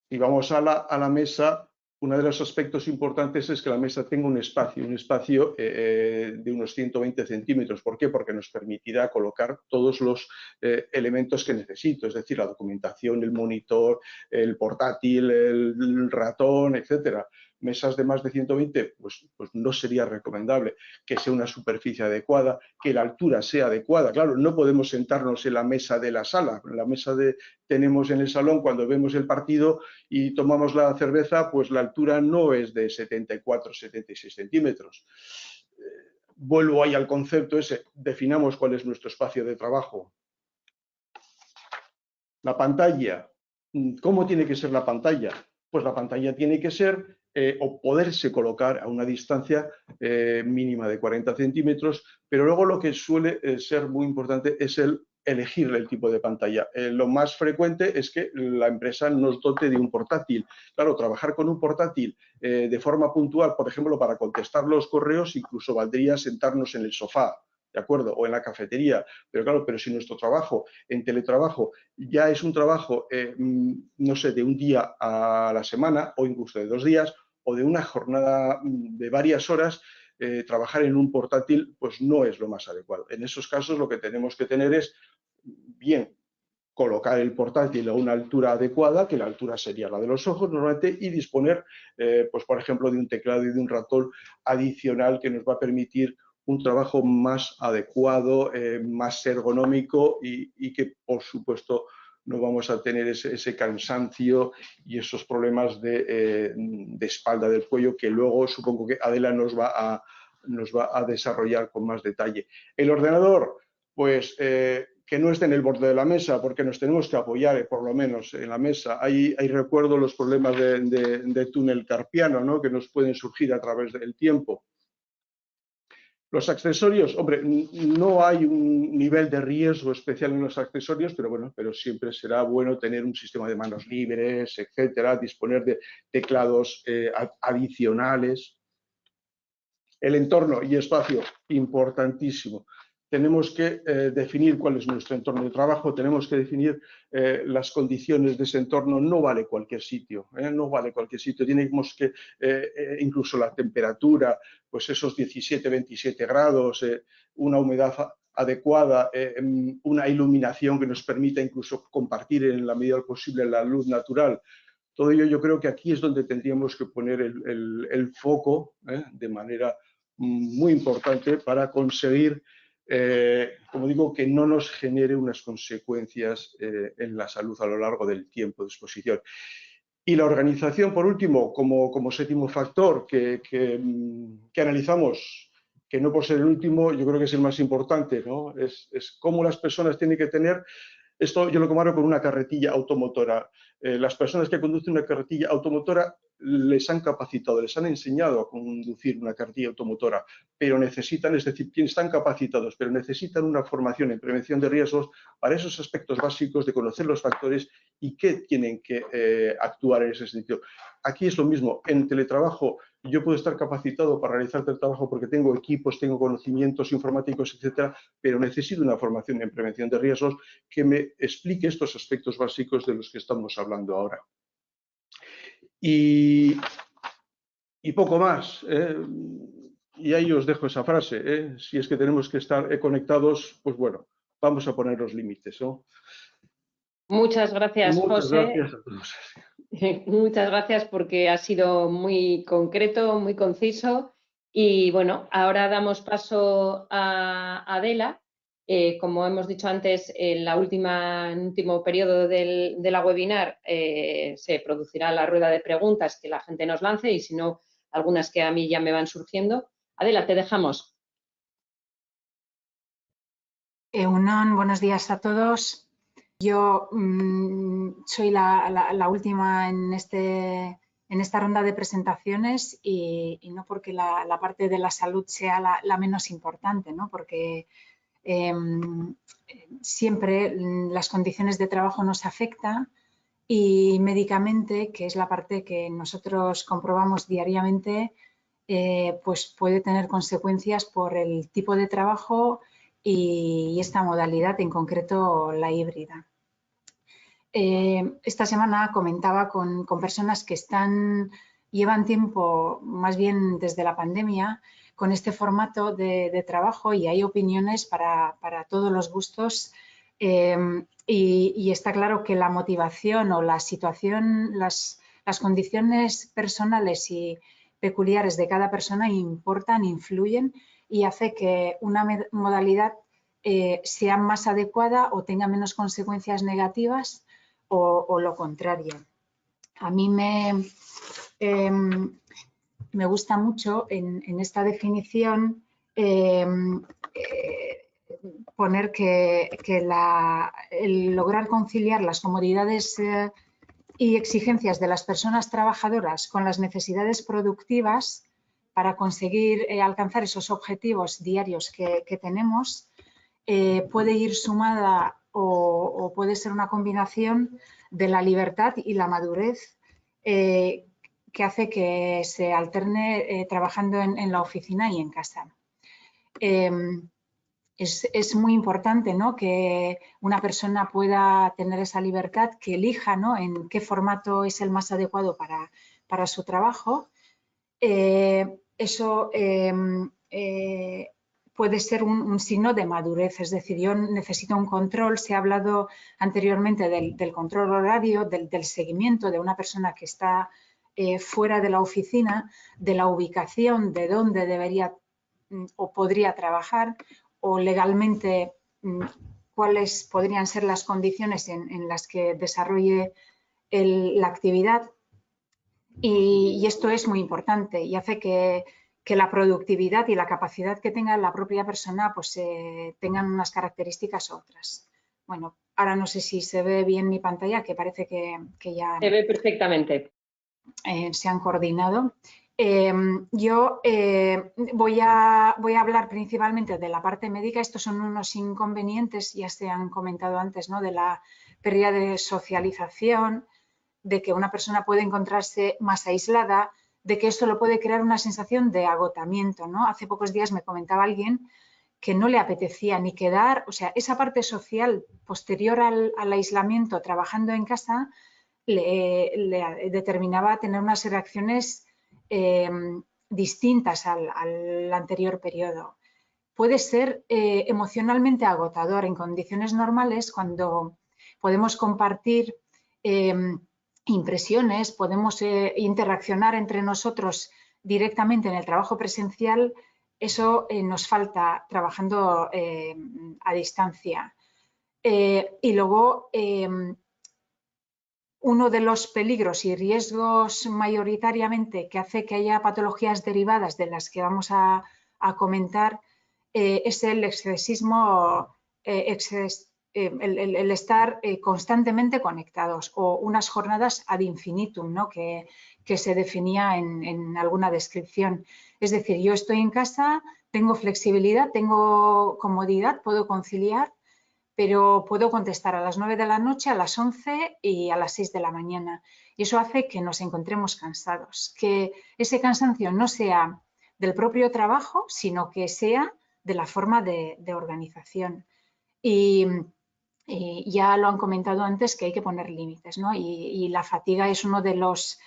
Y vamos a la mesa. Uno de los aspectos importantes es que la mesa tenga un espacio de unos 120 centímetros. ¿Por qué? Porque nos permitirá colocar todos los elementos que necesito, es decir, la documentación, el monitor, el portátil, el ratón, etcétera. Mesas de más de 120, pues no sería recomendable. Que sea una superficie adecuada, que la altura sea adecuada. Claro, no podemos sentarnos en la mesa de la sala. La mesa tenemos en el salón cuando vemos el partido y tomamos la cerveza, pues la altura no es de 74, 76 centímetros. Vuelvo ahí al concepto ese, definamos cuál es nuestro espacio de trabajo. La pantalla, ¿cómo tiene que ser la pantalla? Pues la pantalla tiene que ser o poderse colocar a una distancia mínima de 40 centímetros, pero luego lo que suele ser muy importante es el elegir el tipo de pantalla. Lo más frecuente es que la empresa nos dote de un portátil. Claro, trabajar con un portátil de forma puntual, por ejemplo, para contestar los correos, incluso valdría sentarnos en el sofá, ¿de acuerdo? O en la cafetería. Pero claro, pero si nuestro trabajo en teletrabajo ya es un trabajo, no sé, de un día a la semana o incluso de 2 días o de una jornada de varias horas, trabajar en un portátil pues no es lo más adecuado. En esos casos lo que tenemos que tener es bien colocar el portátil a una altura adecuada, que la altura sería la de los ojos normalmente, y disponer, pues por ejemplo, de un teclado y de un ratón adicional que nos va a permitir un trabajo más adecuado, más ergonómico y que, por supuesto, no vamos a tener ese cansancio y esos problemas de espalda del cuello que luego supongo que Adela nos va a desarrollar con más detalle. El ordenador, pues que no esté en el borde de la mesa, porque nos tenemos que apoyar por lo menos en la mesa. Ahí recuerdo los problemas de túnel carpiano, ¿no?, que nos pueden surgir a través del tiempo. Los accesorios, hombre, no hay un nivel de riesgo especial en los accesorios, pero bueno, pero siempre será bueno tener un sistema de manos libres, etcétera, disponer de teclados adicionales. El entorno y espacio, importantísimo. Tenemos que definir cuál es nuestro entorno de trabajo, tenemos que definir las condiciones de ese entorno. No vale cualquier sitio, no vale cualquier sitio. Tenemos que, incluso la temperatura, pues esos 17, 27 grados, una humedad adecuada, una iluminación que nos permita incluso compartir en la medida posible la luz natural. Todo ello yo creo que aquí es donde tendríamos que poner el foco de manera muy importante para conseguir, como digo, que no nos genere unas consecuencias en la salud a lo largo del tiempo de exposición. Y la organización, por último, como séptimo factor que analizamos, que no por ser el último, yo creo que es el más importante, ¿no? Es cómo las personas tienen que tener. Esto yo lo comparo con una carretilla automotora. Las personas que conducen una carretilla automotora les han capacitado, les han enseñado a conducir una carretilla automotora, pero necesitan, es decir, están capacitados, pero necesitan una formación en prevención de riesgos para esos aspectos básicos de conocer los factores y qué tienen que actuar en ese sentido. Aquí es lo mismo, en teletrabajo yo puedo estar capacitado para realizar teletrabajo porque tengo equipos, tengo conocimientos informáticos, etcétera, pero necesito una formación en prevención de riesgos que me explique estos aspectos básicos de los que estamos hablando ahora. Y poco más. Y ahí os dejo esa frase. Si es que tenemos que estar conectados, pues bueno, vamos a poner los límites, ¿no? Muchas gracias, Muchas José. gracias a todos. Muchas gracias porque ha sido muy concreto, muy conciso. Y bueno, ahora damos paso a Adela. Como hemos dicho antes, en el último periodo de la webinar se producirá la rueda de preguntas que la gente nos lance y si no, algunas que a mí ya me van surgiendo. Adela, te dejamos. Buenos días a todos. Yo soy la última en esta ronda de presentaciones y no porque la parte de la salud sea la menos importante, ¿no? Porque siempre las condiciones de trabajo nos afectan y médicamente, que es la parte que nosotros comprobamos diariamente, pues puede tener consecuencias por el tipo de trabajo y esta modalidad, en concreto la híbrida. Esta semana comentaba con personas que llevan tiempo, más bien desde la pandemia, con este formato de trabajo y hay opiniones para todos los gustos y está claro que la motivación o la situación, las condiciones personales y peculiares de cada persona importan, influyen y hace que una modalidad sea más adecuada o tenga menos consecuencias negativas o lo contrario. A mí me gusta mucho en esta definición poner que el lograr conciliar las comodidades y exigencias de las personas trabajadoras con las necesidades productivas para conseguir alcanzar esos objetivos diarios que tenemos puede ir sumada o puede ser una combinación de la libertad y la madurez que hace que se alterne trabajando en la oficina y en casa. Es muy importante, ¿no?, que una persona pueda tener esa libertad, que elija, ¿no?, en qué formato es el más adecuado para su trabajo. Eso puede ser un signo de madurez, es decir, yo necesito un control. Se ha hablado anteriormente del control horario, del seguimiento de una persona que está fuera de la oficina, de la ubicación de dónde debería o podría trabajar, o legalmente cuáles podrían ser las condiciones en las que desarrolle la actividad. Y esto es muy importante y hace que la productividad y la capacidad que tenga la propia persona pues tengan unas características u otras. Bueno, ahora no sé si se ve bien mi pantalla, que parece que ya se ve perfectamente. Se han coordinado. Yo voy a hablar principalmente de la parte médica. Estos son unos inconvenientes, ya se han comentado antes, ¿no?, de la pérdida de socialización, de que una persona puede encontrarse más aislada, de que esto lo puede crear una sensación de agotamiento, ¿no? Hace pocos días me comentaba alguien que no le apetecía ni quedar, o sea, esa parte social posterior al aislamiento trabajando en casa le determinaba tener unas reacciones distintas al anterior periodo. Puede ser emocionalmente agotador en condiciones normales, cuando podemos compartir impresiones, podemos interaccionar entre nosotros directamente en el trabajo presencial. Eso nos falta trabajando a distancia. Y luego, uno de los peligros y riesgos mayoritariamente que hace que haya patologías derivadas de las que vamos a comentar es el excesismo, el estar constantemente conectados, o unas jornadas ad infinitum, ¿no?, que se definía en alguna descripción. Es decir, yo estoy en casa, tengo flexibilidad, tengo comodidad, puedo conciliar, pero puedo contestar a las 9 de la noche, a las 11 y a las 6 de la mañana. Y eso hace que nos encontremos cansados, que ese cansancio no sea del propio trabajo, sino que sea de la forma de organización. Y ya lo han comentado antes, que hay que poner límites, ¿no? Y la fatiga es uno de los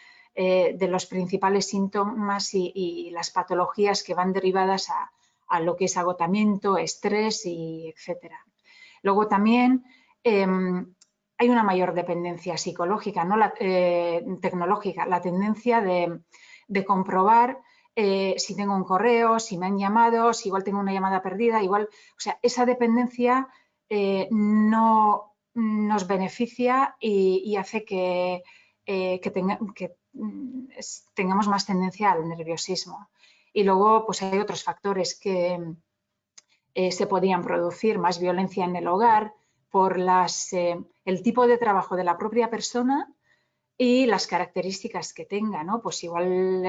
principales síntomas y las patologías que van derivadas a lo que es agotamiento, estrés, y etcétera. Luego también hay una mayor dependencia psicológica, ¿no?, tecnológica, la tendencia de comprobar si tengo un correo, si me han llamado, si igual tengo una llamada perdida, igual, o sea, esa dependencia no nos beneficia y hace que tengamos más tendencia al nerviosismo. Y luego pues hay otros factores que se podían producir, más violencia en el hogar por el tipo de trabajo de la propia persona y las características que tenga, ¿no? Pues igual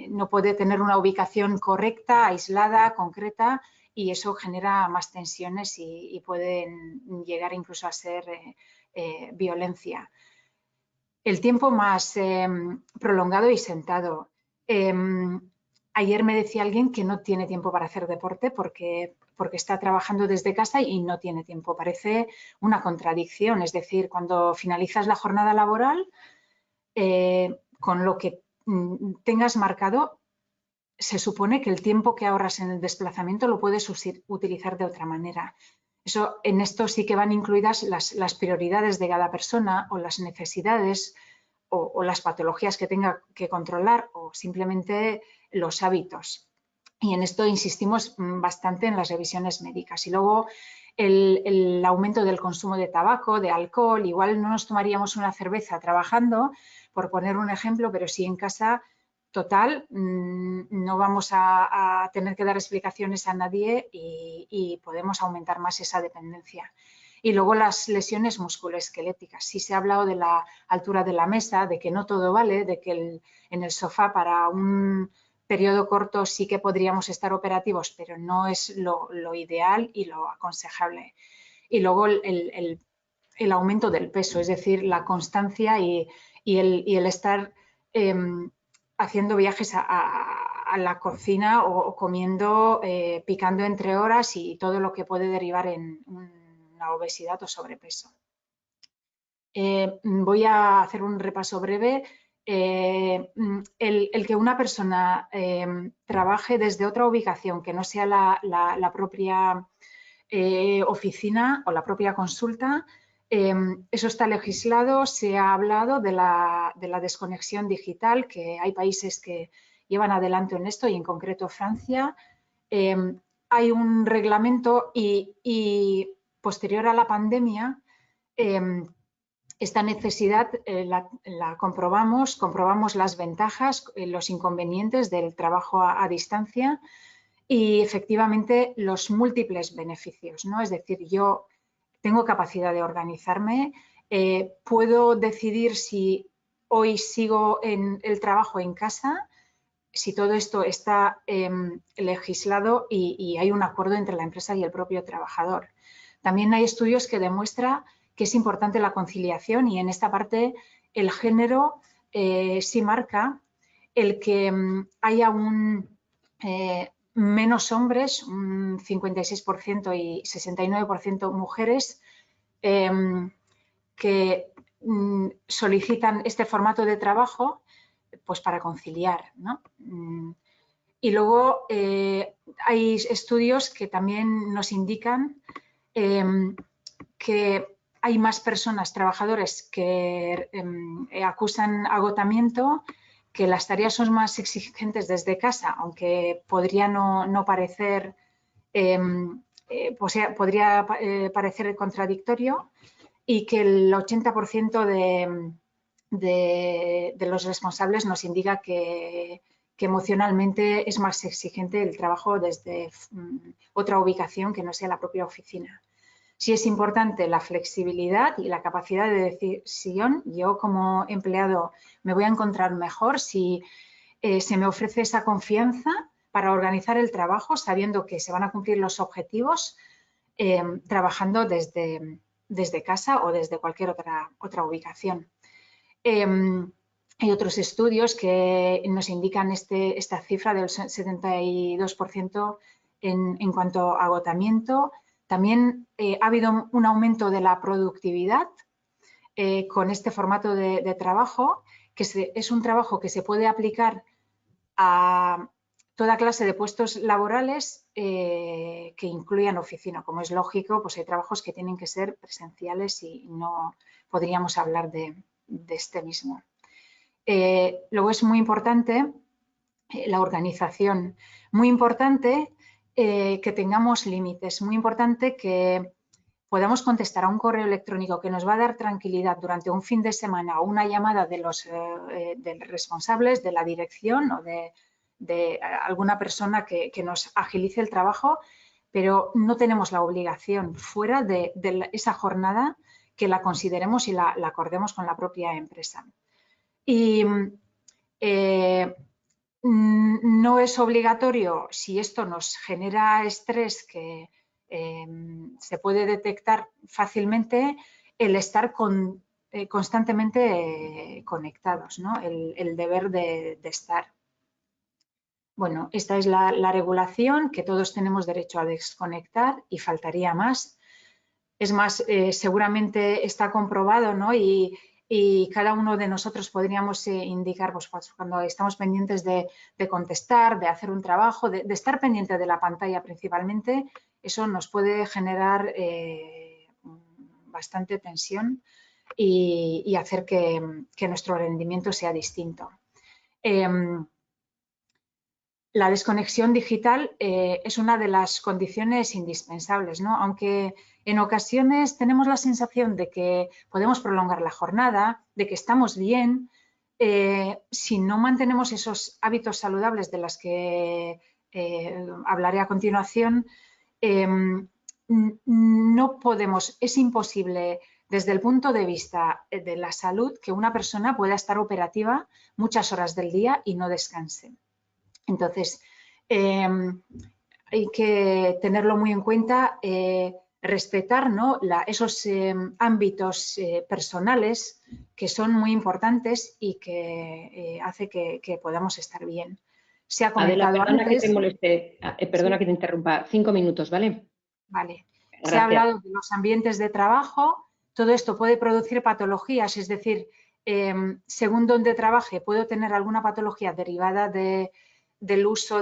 no puede tener una ubicación correcta, aislada, concreta, y eso genera más tensiones y pueden llegar incluso a ser violencia. El tiempo más prolongado y sentado. Ayer me decía alguien que no tiene tiempo para hacer deporte porque está trabajando desde casa y no tiene tiempo. Parece una contradicción, es decir, cuando finalizas la jornada laboral, con lo que tengas marcado, se supone que el tiempo que ahorras en el desplazamiento lo puedes utilizar de otra manera. En esto sí que van incluidas las prioridades de cada persona, o las necesidades o las patologías que tenga que controlar, o simplemente los hábitos. Y en esto insistimos bastante en las revisiones médicas. Y luego el aumento del consumo de tabaco, de alcohol. Igual no nos tomaríamos una cerveza trabajando, por poner un ejemplo, pero sí en casa, total, no vamos a tener que dar explicaciones a nadie y podemos aumentar más esa dependencia. Y luego las lesiones musculoesqueléticas. Sí se ha hablado de la altura de la mesa, de que no todo vale, de que en el sofá para un periodo corto sí que podríamos estar operativos, pero no es lo ideal y lo aconsejable. Y luego el aumento del peso, es decir, la constancia y el estar haciendo viajes a la cocina o comiendo, picando entre horas y todo lo que puede derivar en una obesidad o sobrepeso. Voy a hacer un repaso breve. El que una persona trabaje desde otra ubicación que no sea la propia oficina o la propia consulta, eso está legislado. Se ha hablado de la desconexión digital, que hay países que llevan adelante en esto y en concreto Francia. Hay un reglamento y posterior a la pandemia esta necesidad la comprobamos las ventajas, los inconvenientes del trabajo a distancia y efectivamente los múltiples beneficios, ¿no? Es decir, yo tengo capacidad de organizarme, puedo decidir si hoy sigo en el trabajo en casa, si todo esto está legislado y hay un acuerdo entre la empresa y el propio trabajador. También hay estudios que demuestran que es importante la conciliación y en esta parte el género sí marca el que haya menos hombres, un 56% y 69% mujeres que solicitan este formato de trabajo pues para conciliar, ¿no? Y luego hay estudios que también nos indican que hay más personas, trabajadores, que acusan agotamiento, que las tareas son más exigentes desde casa, aunque podría no parecer, podría parecer contradictorio, y que el 80% de los responsables nos indica que emocionalmente es más exigente el trabajo desde otra ubicación que no sea la propia oficina. Sí es importante la flexibilidad y la capacidad de decisión. Yo como empleado me voy a encontrar mejor si se me ofrece esa confianza para organizar el trabajo sabiendo que se van a cumplir los objetivos trabajando desde casa o desde cualquier otra ubicación. Hay otros estudios que nos indican esta cifra del 72% en cuanto a agotamiento. También ha habido un aumento de la productividad con este formato de trabajo, que es un trabajo que se puede aplicar a toda clase de puestos laborales que incluyan oficina. Como es lógico, pues hay trabajos que tienen que ser presenciales y no podríamos hablar de este mismo. Luego es muy importante la organización, muy importante que tengamos límites, muy importante que podamos contestar a un correo electrónico que nos va a dar tranquilidad durante un fin de semana o una llamada de los responsables de la dirección o de alguna persona que nos agilice el trabajo, pero no tenemos la obligación fuera de esa jornada que la consideremos y la acordemos con la propia empresa. Y no es obligatorio, si esto nos genera estrés que se puede detectar fácilmente, el estar constantemente conectados, ¿no? El deber de estar. Bueno, esta es la regulación, que todos tenemos derecho a desconectar y faltaría más. Es más, seguramente está comprobado, ¿no? Y cada uno de nosotros podríamos indicar, pues, cuando estamos pendientes de contestar, de hacer un trabajo, de estar pendiente de la pantalla principalmente, eso nos puede generar bastante tensión y hacer que nuestro rendimiento sea distinto. La desconexión digital es una de las condiciones indispensables, ¿no? Aunque en ocasiones tenemos la sensación de que podemos prolongar la jornada, de que estamos bien, si no mantenemos esos hábitos saludables de los que hablaré a continuación, no podemos, es imposible desde el punto de vista de la salud que una persona pueda estar operativa muchas horas del día y no descanse. Entonces, hay que tenerlo muy en cuenta, respetar, ¿no?, esos ámbitos personales que son muy importantes y que hace que podamos estar bien. Se ha comentado Adela, perdona antes. que te moleste, perdona Sí. que te interrumpa. 5 minutos, ¿vale? Vale. Gracias. Se ha hablado de los ambientes de trabajo. Todo esto puede producir patologías, es decir, según donde trabaje, puedo tener alguna patología derivada del uso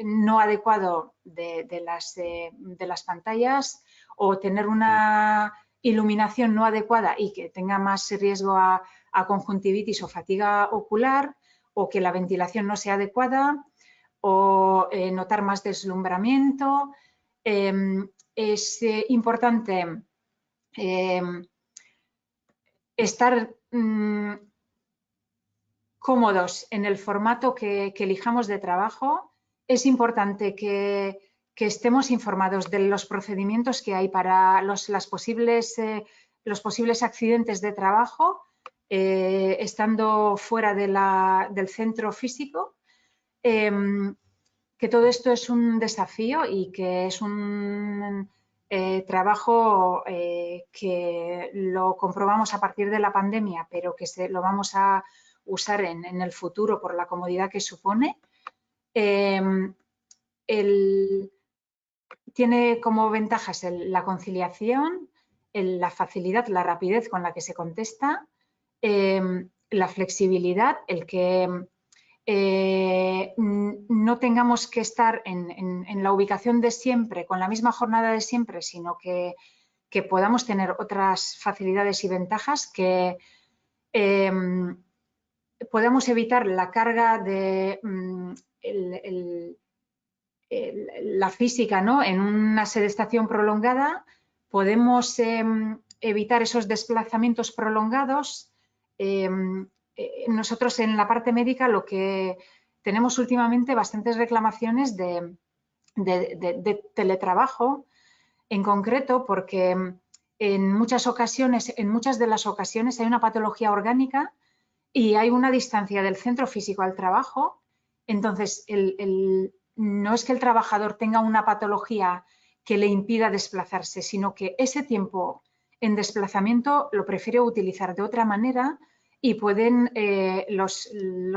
no adecuado de las pantallas, o tener una iluminación no adecuada y que tenga más riesgo a conjuntivitis o fatiga ocular, o que la ventilación no sea adecuada, o notar más deslumbramiento. Es importante estar cómodos en el formato que elijamos de trabajo. Es importante que estemos informados de los procedimientos que hay para los posibles accidentes de trabajo, estando fuera del centro físico. Que todo esto es un desafío y que es un trabajo que lo comprobamos a partir de la pandemia, pero que lo vamos a usar en el futuro por la comodidad que supone. Tiene como ventajas la conciliación, la facilidad, la rapidez con la que se contesta, la flexibilidad, el que no tengamos que estar en la ubicación de siempre, con la misma jornada de siempre, sino que podamos tener otras facilidades y ventajas, que podamos evitar la carga de la física, ¿no?, en una sedestación prolongada. Podemos evitar esos desplazamientos prolongados. Nosotros en la parte médica lo que tenemos últimamente bastantes reclamaciones de teletrabajo, en concreto porque en muchas de las ocasiones hay una patología orgánica y hay una distancia del centro físico al trabajo. Entonces, no es que el trabajador tenga una patología que le impida desplazarse, sino que ese tiempo en desplazamiento lo prefiere utilizar de otra manera, y pueden los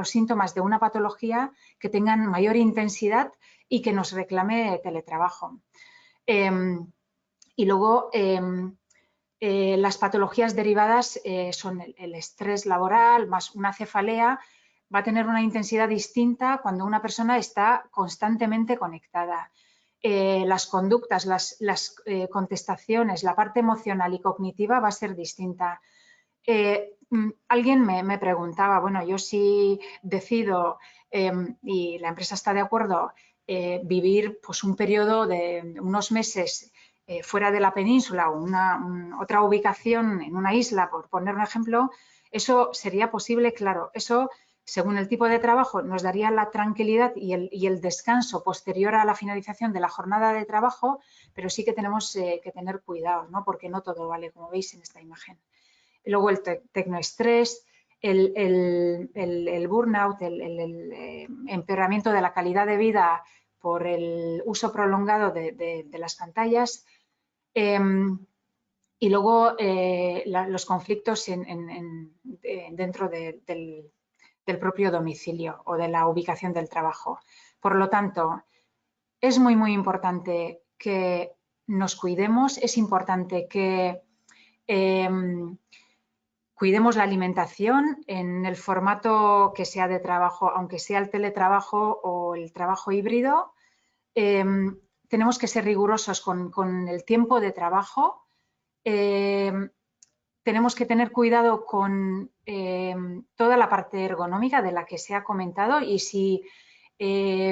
síntomas de una patología que tengan mayor intensidad y que nos reclame teletrabajo. Y luego las patologías derivadas son el estrés laboral más una cefalea. Va a tener una intensidad distinta cuando una persona está constantemente conectada. Las conductas, las contestaciones, la parte emocional y cognitiva va a ser distinta. Alguien me preguntaba, bueno, yo si decido y la empresa está de acuerdo, vivir pues un periodo de unos meses fuera de la península o otra ubicación en una isla, por poner un ejemplo, ¿eso sería posible? Claro, eso según el tipo de trabajo nos daría la tranquilidad y el descanso posterior a la finalización de la jornada de trabajo, pero sí que tenemos que tener cuidado, ¿no?, porque no todo vale, como veis en esta imagen. Luego el tecnoestrés, el burnout, el empeoramiento de la calidad de vida por el uso prolongado de las pantallas, y luego los conflictos dentro del propio domicilio o de la ubicación del trabajo. Por lo tanto, es muy, muy importante que nos cuidemos, es importante que cuidemos la alimentación en el formato que sea de trabajo, aunque sea el teletrabajo o el trabajo híbrido. Tenemos que ser rigurosos con el tiempo de trabajo. Tenemos que tener cuidado con toda la parte ergonómica de la que se ha comentado, y si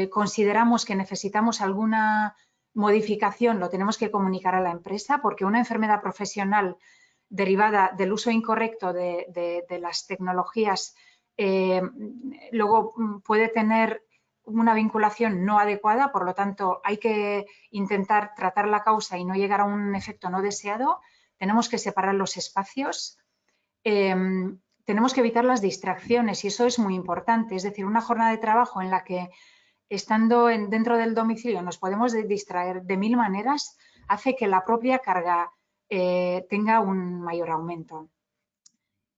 consideramos que necesitamos alguna modificación, lo tenemos que comunicar a la empresa, porque una enfermedad profesional derivada del uso incorrecto de las tecnologías luego puede tener una vinculación no adecuada. Por lo tanto, hay que intentar tratar la causa y no llegar a un efecto no deseado. Tenemos que separar los espacios, tenemos que evitar las distracciones, y eso es muy importante. Es decir, una jornada de trabajo en la que estando dentro del domicilio nos podemos distraer de 1000 maneras, hace que la propia carga tenga un mayor aumento.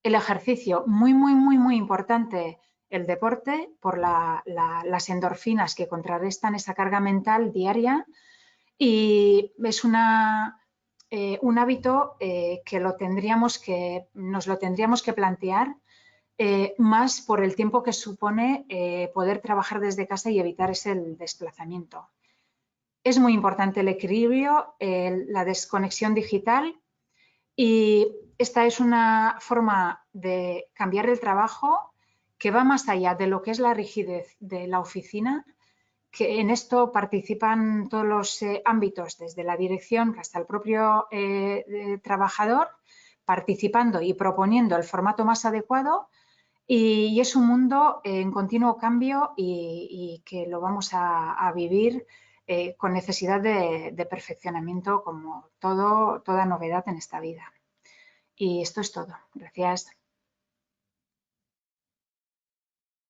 El ejercicio, muy importante, el deporte, por las endorfinas que contrarrestan esa carga mental diaria, y es un hábito que nos lo tendríamos que plantear más por el tiempo que supone poder trabajar desde casa y evitar ese desplazamiento. Es muy importante el equilibrio, la desconexión digital, y esta es una forma de cambiar el trabajo que va más allá de lo que es la rigidez de la oficina, que en esto participan todos los ámbitos, desde la dirección hasta el propio trabajador, participando y proponiendo el formato más adecuado, y es un mundo en continuo cambio y que lo vamos a vivir con necesidad de perfeccionamiento, como toda novedad en esta vida. Y esto es todo. Gracias.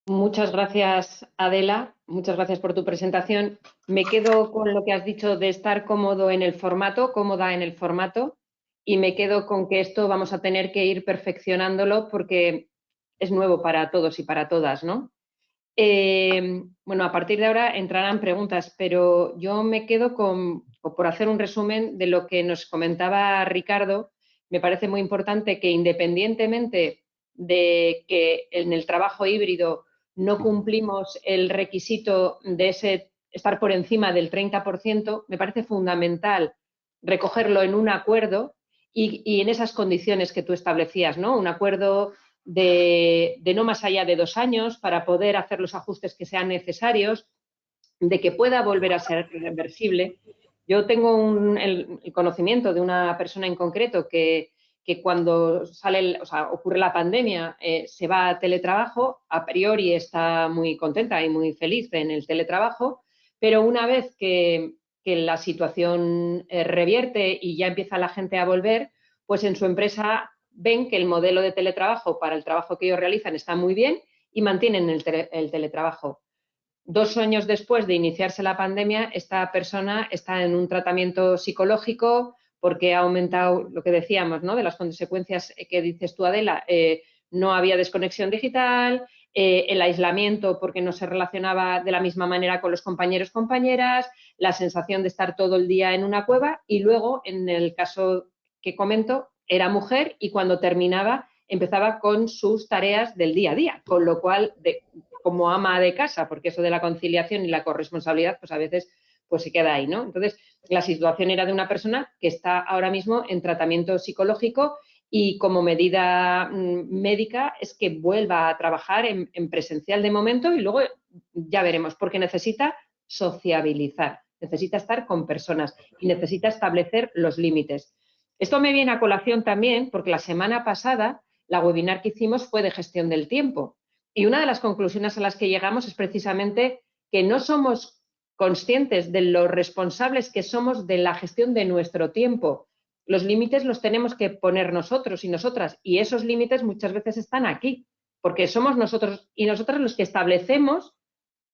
Muchas gracias, Adela. Muchas gracias por tu presentación. Me quedo con lo que has dicho de estar cómodo en el formato, cómoda en el formato, y me quedo con que esto vamos a tener que ir perfeccionándolo porque es nuevo para todos y para todas, ¿no? Bueno, a partir de ahora entrarán preguntas, pero yo me quedo por hacer un resumen de lo que nos comentaba Ricardo. Me parece muy importante que, independientemente de que en el trabajo híbrido no cumplimos el requisito de estar por encima del 30%, me parece fundamental recogerlo en un acuerdo y en esas condiciones que tú establecías, ¿no? Un acuerdo de no más allá de 2 años para poder hacer los ajustes que sean necesarios, de que pueda volver a ser reversible. Yo tengo el conocimiento de una persona en concreto que cuando ocurre la pandemia se va a teletrabajo, a priori está muy contenta y muy feliz en el teletrabajo, pero una vez que la situación revierte y ya empieza la gente a volver, pues en su empresa ven que el modelo de teletrabajo para el trabajo que ellos realizan está muy bien y mantienen el teletrabajo. 2 años después de iniciarse la pandemia, esta persona está en un tratamiento psicológico porque ha aumentado lo que decíamos, ¿no? De las consecuencias que dices tú, Adela. No había desconexión digital, el aislamiento porque no se relacionaba de la misma manera con los compañeros, compañeras, la sensación de estar todo el día en una cueva, y luego, en el caso que comento, era mujer y cuando terminaba empezaba con sus tareas del día a día, con lo cual, como ama de casa, porque eso de la conciliación y la corresponsabilidad, pues a veces pues se queda ahí, ¿no? Entonces, la situación era de una persona que está ahora mismo en tratamiento psicológico y como medida médica es que vuelva a trabajar en presencial de momento y luego ya veremos, porque necesita sociabilizar, necesita estar con personas y necesita establecer los límites. Esto me viene a colación también porque la semana pasada la webinar que hicimos fue de gestión del tiempo y una de las conclusiones a las que llegamos es precisamente que no somos conscientes de lo responsables que somos de la gestión de nuestro tiempo. Los límites los tenemos que poner nosotros y nosotras, y esos límites muchas veces están aquí, porque somos nosotros y nosotras los que establecemos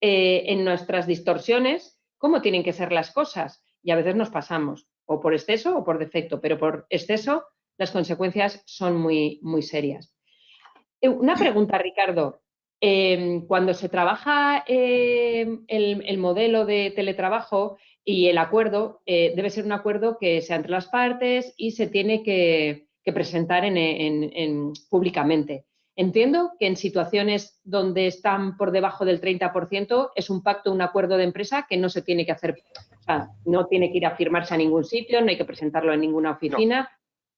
en nuestras distorsiones cómo tienen que ser las cosas, y a veces nos pasamos, o por exceso o por defecto, pero por exceso las consecuencias son muy, muy serias. Una pregunta, Ricardo. Cuando se trabaja el modelo de teletrabajo y el acuerdo, debe ser un acuerdo que sea entre las partes y se tiene que presentar públicamente. Entiendo que en situaciones donde están por debajo del 30% es un pacto, un acuerdo de empresa que no se tiene que hacer, o sea, no tiene que ir a firmarse a ningún sitio, no hay que presentarlo en ninguna oficina.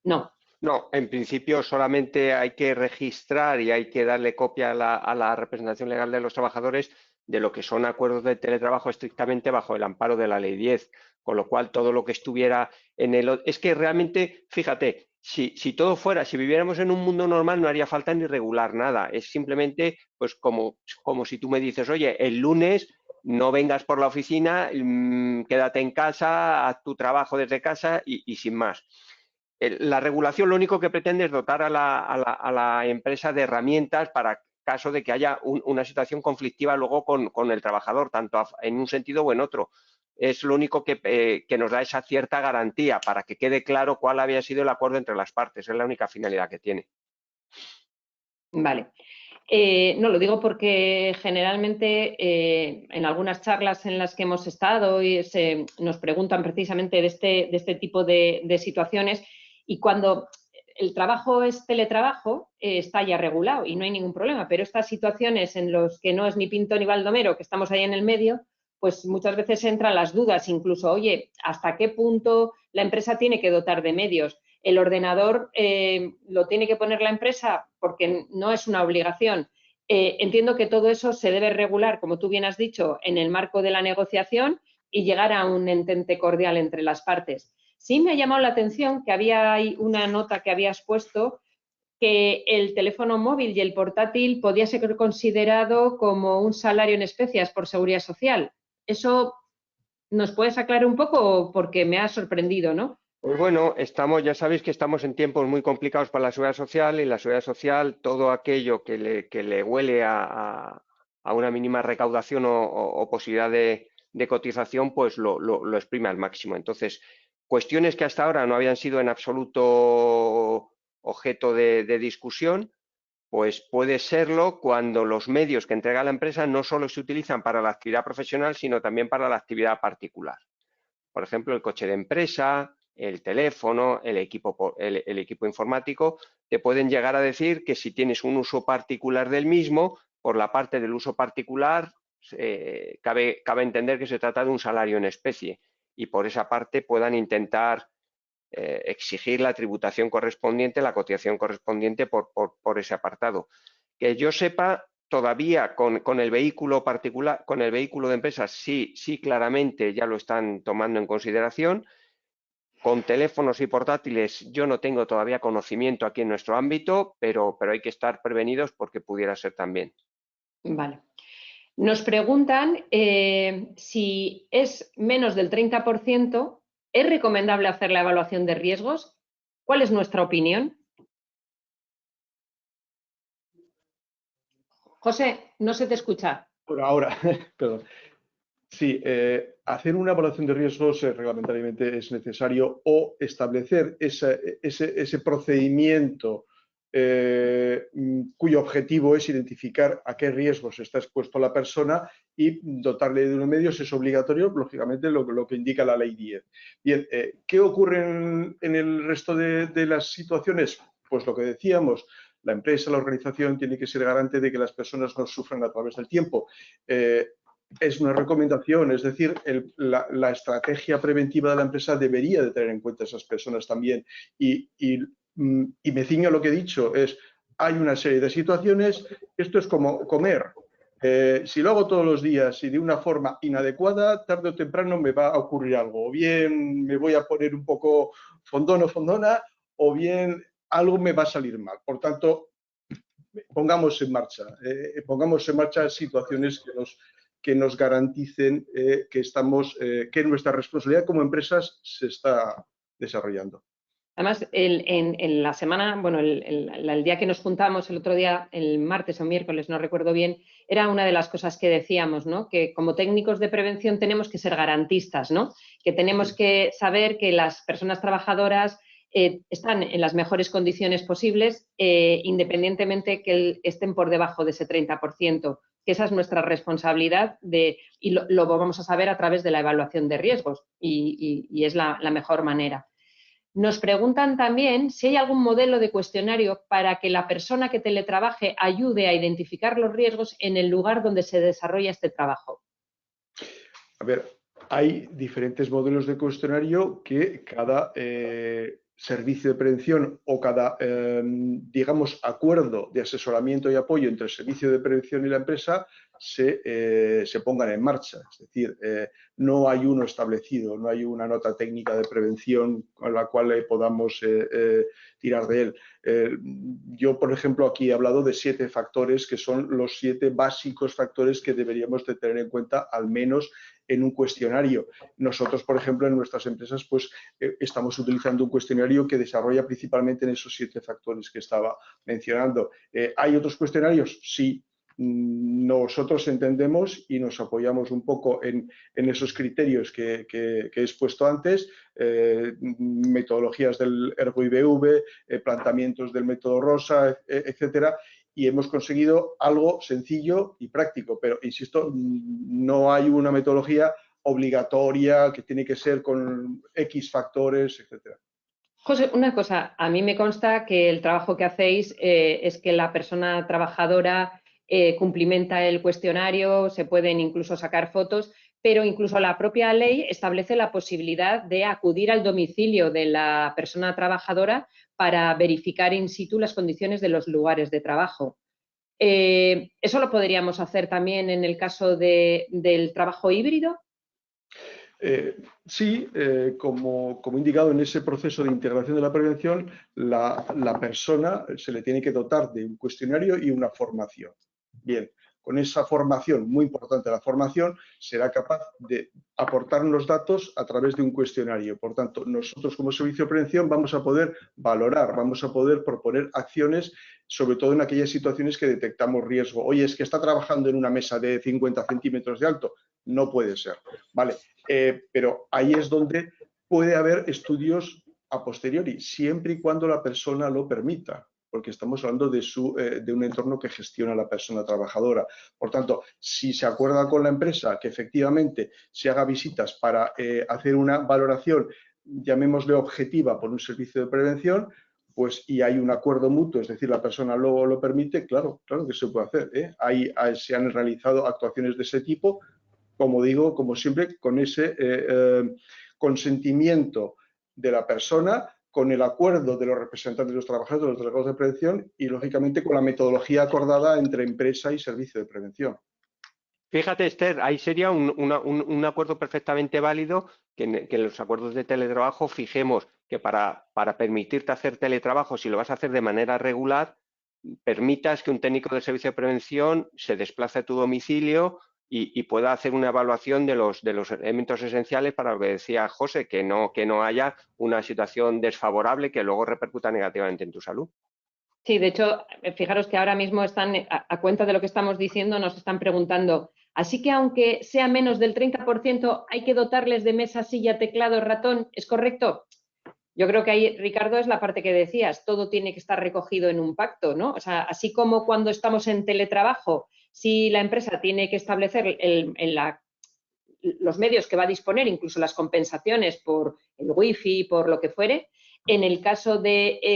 No. No, en principio solamente hay que registrar y hay que darle copia a la representación legal de los trabajadores de lo que son acuerdos de teletrabajo estrictamente bajo el amparo de la Ley 10, con lo cual todo lo que estuviera en el... Es que realmente, fíjate, si todo fuera, si viviéramos en un mundo normal no haría falta ni regular nada, es simplemente pues como si tú me dices, oye, el lunes no vengas por la oficina, quédate en casa, haz tu trabajo desde casa y sin más. La regulación lo único que pretende es dotar a la empresa de herramientas para caso de que haya una situación conflictiva luego con el trabajador, tanto en un sentido o en otro. Es lo único que nos da esa cierta garantía para que quede claro cuál había sido el acuerdo entre las partes. Es la única finalidad que tiene. Vale. No, lo digo porque generalmente en algunas charlas en las que hemos estado nos preguntan precisamente de este tipo de situaciones, y cuando el trabajo es teletrabajo está ya regulado y no hay ningún problema, pero estas situaciones en las que no es ni Pinto ni Baldomero, que estamos ahí en el medio, pues muchas veces entran las dudas, incluso, oye, ¿hasta qué punto la empresa tiene que dotar de medios? El ordenador lo tiene que poner la empresa porque no es una obligación. Entiendo que todo eso se debe regular, como tú bien has dicho, en el marco de la negociación y llegar a un entente cordial entre las partes. Sí me ha llamado la atención que había ahí una nota que habías puesto que el teléfono móvil y el portátil podía ser considerado como un salario en especias por seguridad social. ¿Eso nos puedes aclarar un poco? Porque me ha sorprendido, ¿no? Pues bueno, ya sabéis que estamos en tiempos muy complicados para la seguridad social, y la seguridad social, todo aquello que le huele a una mínima recaudación o posibilidad de cotización, pues lo exprime al máximo. Entonces, cuestiones que hasta ahora no habían sido en absoluto objeto de discusión, pues puede serlo cuando los medios que entrega la empresa no solo se utilizan para la actividad profesional, sino también para la actividad particular. Por ejemplo, el coche de empresa, el teléfono, el equipo informático, te pueden llegar a decir que si tienes un uso particular del mismo, por la parte del uso particular, cabe entender que se trata de un salario en especie, y por esa parte puedan intentar exigir la tributación correspondiente, la cotización correspondiente por ese apartado. Que yo sepa, todavía con el vehículo particular, con el vehículo de empresa, sí claramente ya lo están tomando en consideración. Con teléfonos y portátiles yo no tengo todavía conocimiento aquí en nuestro ámbito, pero hay que estar prevenidos porque pudiera ser también. Vale. Nos preguntan si es menos del 30%, ¿es recomendable hacer la evaluación de riesgos? ¿Cuál es nuestra opinión? José, no se te escucha. Por ahora, perdón. Sí, hacer una evaluación de riesgos reglamentariamente es necesario, o establecer ese procedimiento cuyo objetivo es identificar a qué riesgos está expuesto la persona y dotarle de unos medios es obligatorio, lógicamente, lo que indica la Ley 10. Bien, ¿qué ocurre en el resto de las situaciones? Pues lo que decíamos, la empresa, la organización tiene que ser garante de que las personas no sufran a través del tiempo. Es una recomendación, es decir, la estrategia preventiva de la empresa debería de tener en cuenta a esas personas también. Y me ciño a lo que he dicho, hay una serie de situaciones, esto es como comer. Si lo hago todos los días y de una forma inadecuada, tarde o temprano me va a ocurrir algo. O bien me voy a poner un poco fondón o fondona, o bien algo me va a salir mal. Por tanto, pongamos en marcha situaciones que nos garanticen que nuestra responsabilidad como empresas se está desarrollando. Además, en la semana, bueno, el día que nos juntamos, el otro día, el martes o miércoles, no recuerdo bien, era una de las cosas que decíamos, ¿no? Que como técnicos de prevención tenemos que ser garantistas, ¿no? Que tenemos que saber que las personas trabajadoras están en las mejores condiciones posibles, independientemente que estén por debajo de ese 30%, que esa es nuestra responsabilidad y lo vamos a saber a través de la evaluación de riesgos y es la mejor manera. Nos preguntan también si hay algún modelo de cuestionario para que la persona que teletrabaje ayude a identificar los riesgos en el lugar donde se desarrolla este trabajo. A ver, hay diferentes modelos de cuestionario que cada servicio de prevención o cada, digamos, acuerdo de asesoramiento y apoyo entre el servicio de prevención y la empresa se pongan en marcha. Es decir, no hay uno establecido, no hay una nota técnica de prevención con la cual podamos tirar de él. Yo, por ejemplo, aquí he hablado de 7 factores que son los 7 básicos factores que deberíamos de tener en cuenta, al menos en un cuestionario. Nosotros, por ejemplo, en nuestras empresas, pues estamos utilizando un cuestionario que desarrolla principalmente en esos 7 factores que estaba mencionando. ¿Hay otros cuestionarios? Sí. Nosotros entendemos y nos apoyamos un poco en esos criterios que he expuesto antes, metodologías del ERGO-IBV, planteamientos del método Rosa, etcétera, y hemos conseguido algo sencillo y práctico, pero insisto, no hay una metodología obligatoria que tiene que ser con X factores, etcétera. José, una cosa, a mí me consta que el trabajo que hacéis es que la persona trabajadora cumplimenta el cuestionario, se pueden incluso sacar fotos, pero incluso la propia ley establece la posibilidad de acudir al domicilio de la persona trabajadora para verificar in situ las condiciones de los lugares de trabajo. ¿Eso lo podríamos hacer también en el caso del trabajo híbrido? Sí, como indicado en ese proceso de integración de la prevención, la persona se le tiene que dotar de un cuestionario y una formación. Bien, con esa formación, muy importante la formación, será capaz de aportarnos datos a través de un cuestionario. Por tanto, nosotros como servicio de prevención vamos a poder valorar, vamos a poder proponer acciones, sobre todo en aquellas situaciones que detectamos riesgo. Oye, es que está trabajando en una mesa de 50 centímetros de alto. No puede ser. Vale, pero ahí es donde puede haber estudios a posteriori, siempre y cuando la persona lo permita, porque estamos hablando de un entorno que gestiona la persona trabajadora. Por tanto, si se acuerda con la empresa que efectivamente se haga visitas para hacer una valoración, llamémosle objetiva, por un servicio de prevención, pues y hay un acuerdo mutuo, es decir, la persona luego lo permite, claro que se puede hacer. Se han realizado actuaciones de ese tipo, como digo, como siempre, con ese consentimiento de la persona, con el acuerdo de los representantes de los trabajadores, de los delegados de prevención y, lógicamente, con la metodología acordada entre empresa y servicio de prevención. Fíjate, Esther, ahí sería un acuerdo perfectamente válido que en los acuerdos de teletrabajo fijemos que para permitirte hacer teletrabajo, si lo vas a hacer de manera regular, permitas que un técnico de servicio de prevención se desplace a tu domicilio y pueda hacer una evaluación de los elementos esenciales para lo que decía José, que no haya una situación desfavorable que luego repercuta negativamente en tu salud. Sí, de hecho, fijaros que ahora mismo están, a cuenta de lo que estamos diciendo, nos están preguntando, así que aunque sea menos del 30%, hay que dotarles de mesa, silla, teclado, ratón, ¿es correcto? Yo creo que ahí, Ricardo, es la parte que decías, todo tiene que estar recogido en un pacto, ¿no? O sea, así como cuando estamos en teletrabajo, si la empresa tiene que establecer los medios que va a disponer, incluso las compensaciones por el wifi, por lo que fuere, en el caso del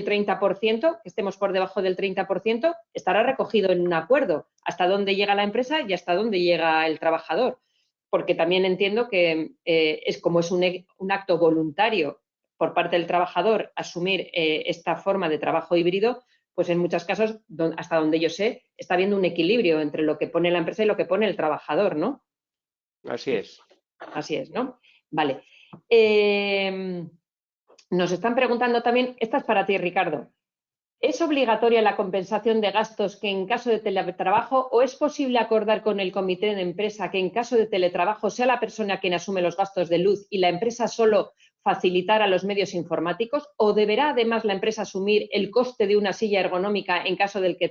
30%, que estemos por debajo del 30%, estará recogido en un acuerdo hasta dónde llega la empresa y hasta dónde llega el trabajador. Porque también entiendo que es como es un acto voluntario por parte del trabajador asumir esta forma de trabajo híbrido, pues en muchos casos, hasta donde yo sé, está habiendo un equilibrio entre lo que pone la empresa y lo que pone el trabajador, ¿no? Así es. Así es, ¿no? Vale. Nos están preguntando también, esta es para ti, Ricardo. ¿Es obligatoria la compensación de gastos que en caso de teletrabajo o es posible acordar con el comité de empresa que en caso de teletrabajo sea la persona quien asume los gastos de luz y la empresa solo facilitar a los medios informáticos? ¿O deberá además la empresa asumir el coste de una silla ergonómica en caso del que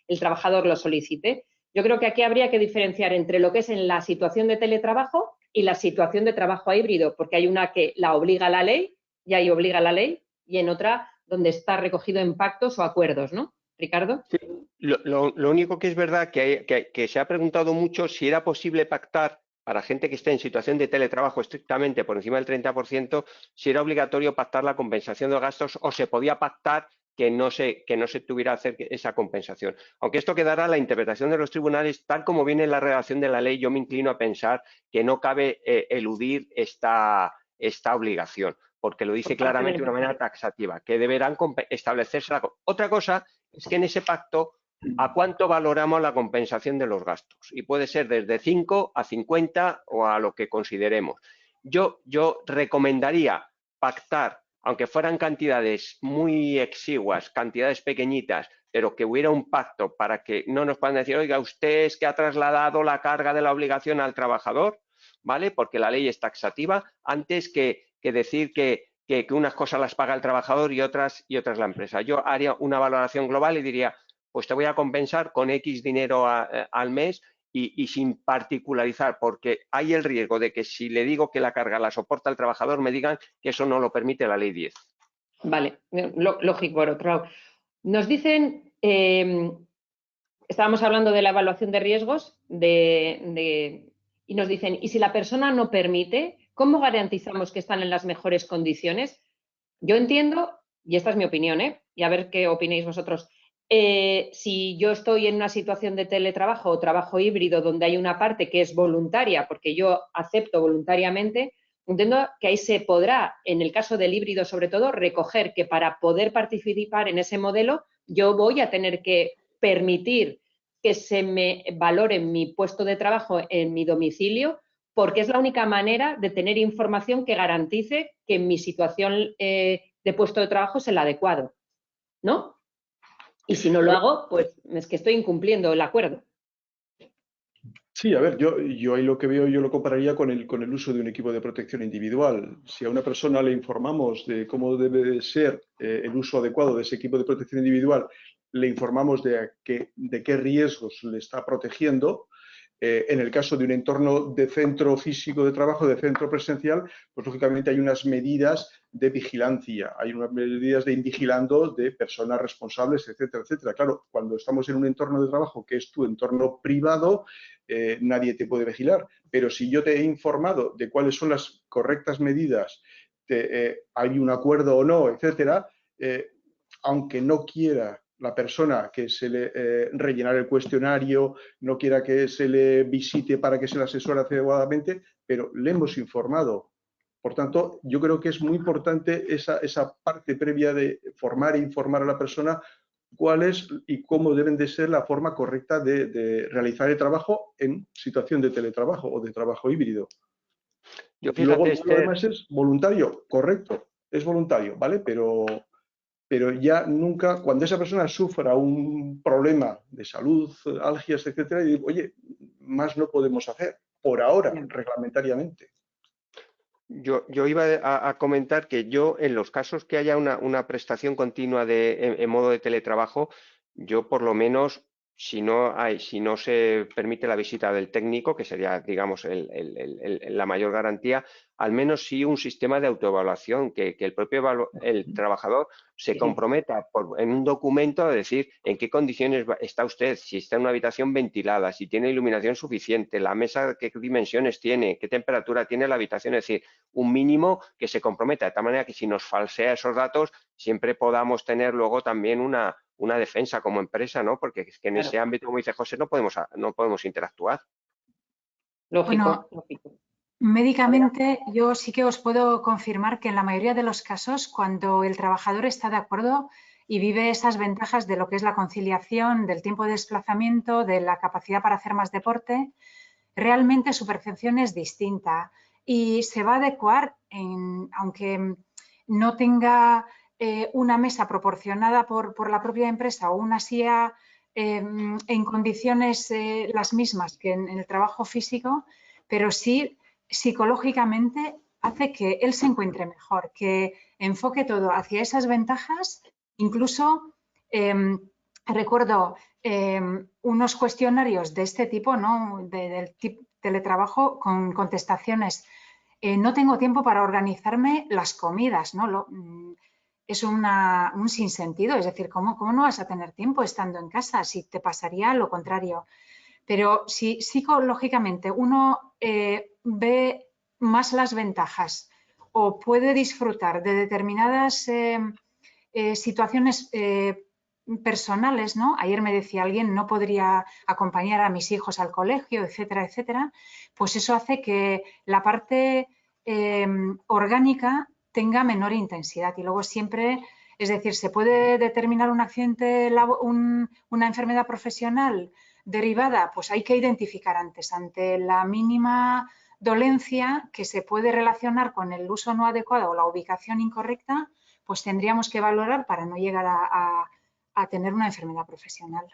el trabajador lo solicite? Yo creo que aquí habría que diferenciar entre lo que es en la situación de teletrabajo y la situación de trabajo híbrido, porque hay una que la obliga la ley, y ahí obliga la ley, y en otra donde está recogido en pactos o acuerdos, ¿no? Ricardo. Sí, lo único que es verdad que se ha preguntado mucho si era posible pactar para gente que esté en situación de teletrabajo estrictamente por encima del 30%, si era obligatorio pactar la compensación de gastos o se podía pactar que no se tuviera que hacer esa compensación. Aunque esto quedará a la interpretación de los tribunales, tal como viene en la redacción de la ley, yo me inclino a pensar que no cabe eludir esta obligación, porque lo dice claramente de una manera taxativa, que deberán establecerse. Otra cosa es que en ese pacto ¿a cuánto valoramos la compensación de los gastos? Y puede ser desde 5 a 50 o a lo que consideremos. Yo recomendaría pactar, aunque fueran cantidades muy exiguas, cantidades pequeñitas, pero que hubiera un pacto para que no nos puedan decir, oiga, usted es que ha trasladado la carga de la obligación al trabajador, ¿vale? Porque la ley es taxativa, antes que decir que unas cosas las paga el trabajador y otras la empresa. Yo haría una valoración global y diría, pues te voy a compensar con X dinero al mes y sin particularizar, porque hay el riesgo de que si le digo que la carga la soporta el trabajador, me digan que eso no lo permite la ley 10. Vale, lógico, por otro lado. Nos dicen, estábamos hablando de la evaluación de riesgos y nos dicen, ¿y si la persona no permite, cómo garantizamos que están en las mejores condiciones? Yo entiendo, y esta es mi opinión, y a ver qué opinéis vosotros, si yo estoy en una situación de teletrabajo o trabajo híbrido donde hay una parte que es voluntaria, porque yo acepto voluntariamente, entiendo que ahí se podrá, en el caso del híbrido sobre todo, recoger que para poder participar en ese modelo yo voy a tener que permitir que se me valore mi puesto de trabajo en mi domicilio, porque es la única manera de tener información que garantice que mi situación de puesto de trabajo es el adecuado, ¿no? Y si no lo hago, pues es que estoy incumpliendo el acuerdo. Sí, a ver, yo ahí lo que veo, yo lo compararía con el uso de un equipo de protección individual. Si a una persona le informamos de cómo debe de ser el uso adecuado de ese equipo de protección individual, le informamos de qué riesgos le está protegiendo. En el caso de un entorno de centro físico de trabajo, de centro presencial, pues lógicamente hay unas medidas de vigilancia, hay unas medidas de invigilando de personas responsables, etcétera, etcétera. Claro, cuando estamos en un entorno de trabajo que es tu entorno privado, nadie te puede vigilar. Pero si yo te he informado de cuáles son las correctas medidas, hay un acuerdo o no, etcétera, aunque no quiera la persona que se le rellenar el cuestionario, no quiera que se le visite para que se le asesore adecuadamente, pero le hemos informado. Por tanto, yo creo que es muy importante esa parte previa de formar e informar a la persona cuál es y cómo deben de ser la forma correcta de realizar el trabajo en situación de teletrabajo o de trabajo híbrido. Yo, y luego fíjate, lo demás es voluntario, correcto, es voluntario, ¿vale? Pero ya nunca, cuando esa persona sufra un problema de salud, algias, etcétera, y digo, oye, más no podemos hacer, por ahora, reglamentariamente. Yo iba a comentar que yo, en los casos que haya una prestación continua en modo de teletrabajo, yo por lo menos, si no se permite la visita del técnico, que sería, digamos, la mayor garantía, al menos sí un sistema de autoevaluación, que el propio trabajador se comprometa en un documento a decir en qué condiciones está usted, si está en una habitación ventilada, si tiene iluminación suficiente, la mesa qué dimensiones tiene, qué temperatura tiene la habitación, es decir, un mínimo que se comprometa, de tal manera que si nos falsea esos datos, siempre podamos tener luego también una defensa como empresa, ¿no? Porque es que en ese ámbito, como dice José, no podemos interactuar. Lógico, bueno, lógico. Médicamente, yo sí que os puedo confirmar que en la mayoría de los casos, cuando el trabajador está de acuerdo y vive esas ventajas de lo que es la conciliación, del tiempo de desplazamiento, de la capacidad para hacer más deporte, realmente su percepción es distinta y se va a adecuar, aunque no tenga una mesa proporcionada por la propia empresa o una silla en condiciones las mismas que en el trabajo físico, pero sí psicológicamente hace que él se encuentre mejor, que enfoque todo hacia esas ventajas. Incluso recuerdo unos cuestionarios de este tipo, ¿no? del tipo teletrabajo, con contestaciones. No tengo tiempo para organizarme las comidas, ¿no? Es un sinsentido, es decir, ¿cómo no vas a tener tiempo estando en casa? Si te pasaría lo contrario. Pero si psicológicamente uno ve más las ventajas o puede disfrutar de determinadas situaciones personales, ¿no? Ayer me decía alguien, no podría acompañar a mis hijos al colegio, etcétera, etcétera. Pues eso hace que la parte orgánica tenga menor intensidad y luego siempre Es decir, ¿se puede determinar un accidente, una enfermedad profesional derivada? Pues hay que identificar antes, ante la mínima dolencia que se puede relacionar con el uso no adecuado o la ubicación incorrecta, pues tendríamos que valorar para no llegar a tener una enfermedad profesional.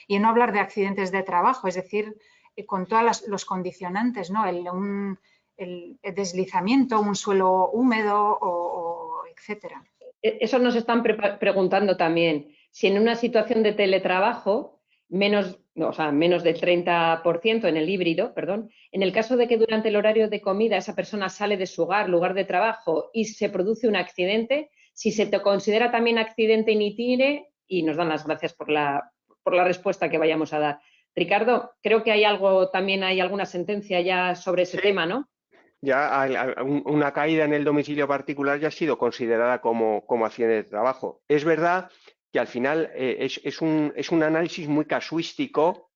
Y no hablar de accidentes de trabajo, es decir, con todos los condicionantes, ¿no? El deslizamiento, un suelo húmedo, etcétera. Eso nos están preguntando también. Si en una situación de teletrabajo, menos del 30% en el híbrido, perdón, en el caso de que durante el horario de comida esa persona sale de su lugar de trabajo y se produce un accidente, si se te considera también accidente in itinere, y nos dan las gracias por la respuesta que vayamos a dar. Ricardo, creo que hay alguna sentencia ya sobre ese tema, ¿no? Ya una caída en el domicilio particular ya ha sido considerada como accidente de trabajo. Es verdad que al final es un análisis muy casuístico,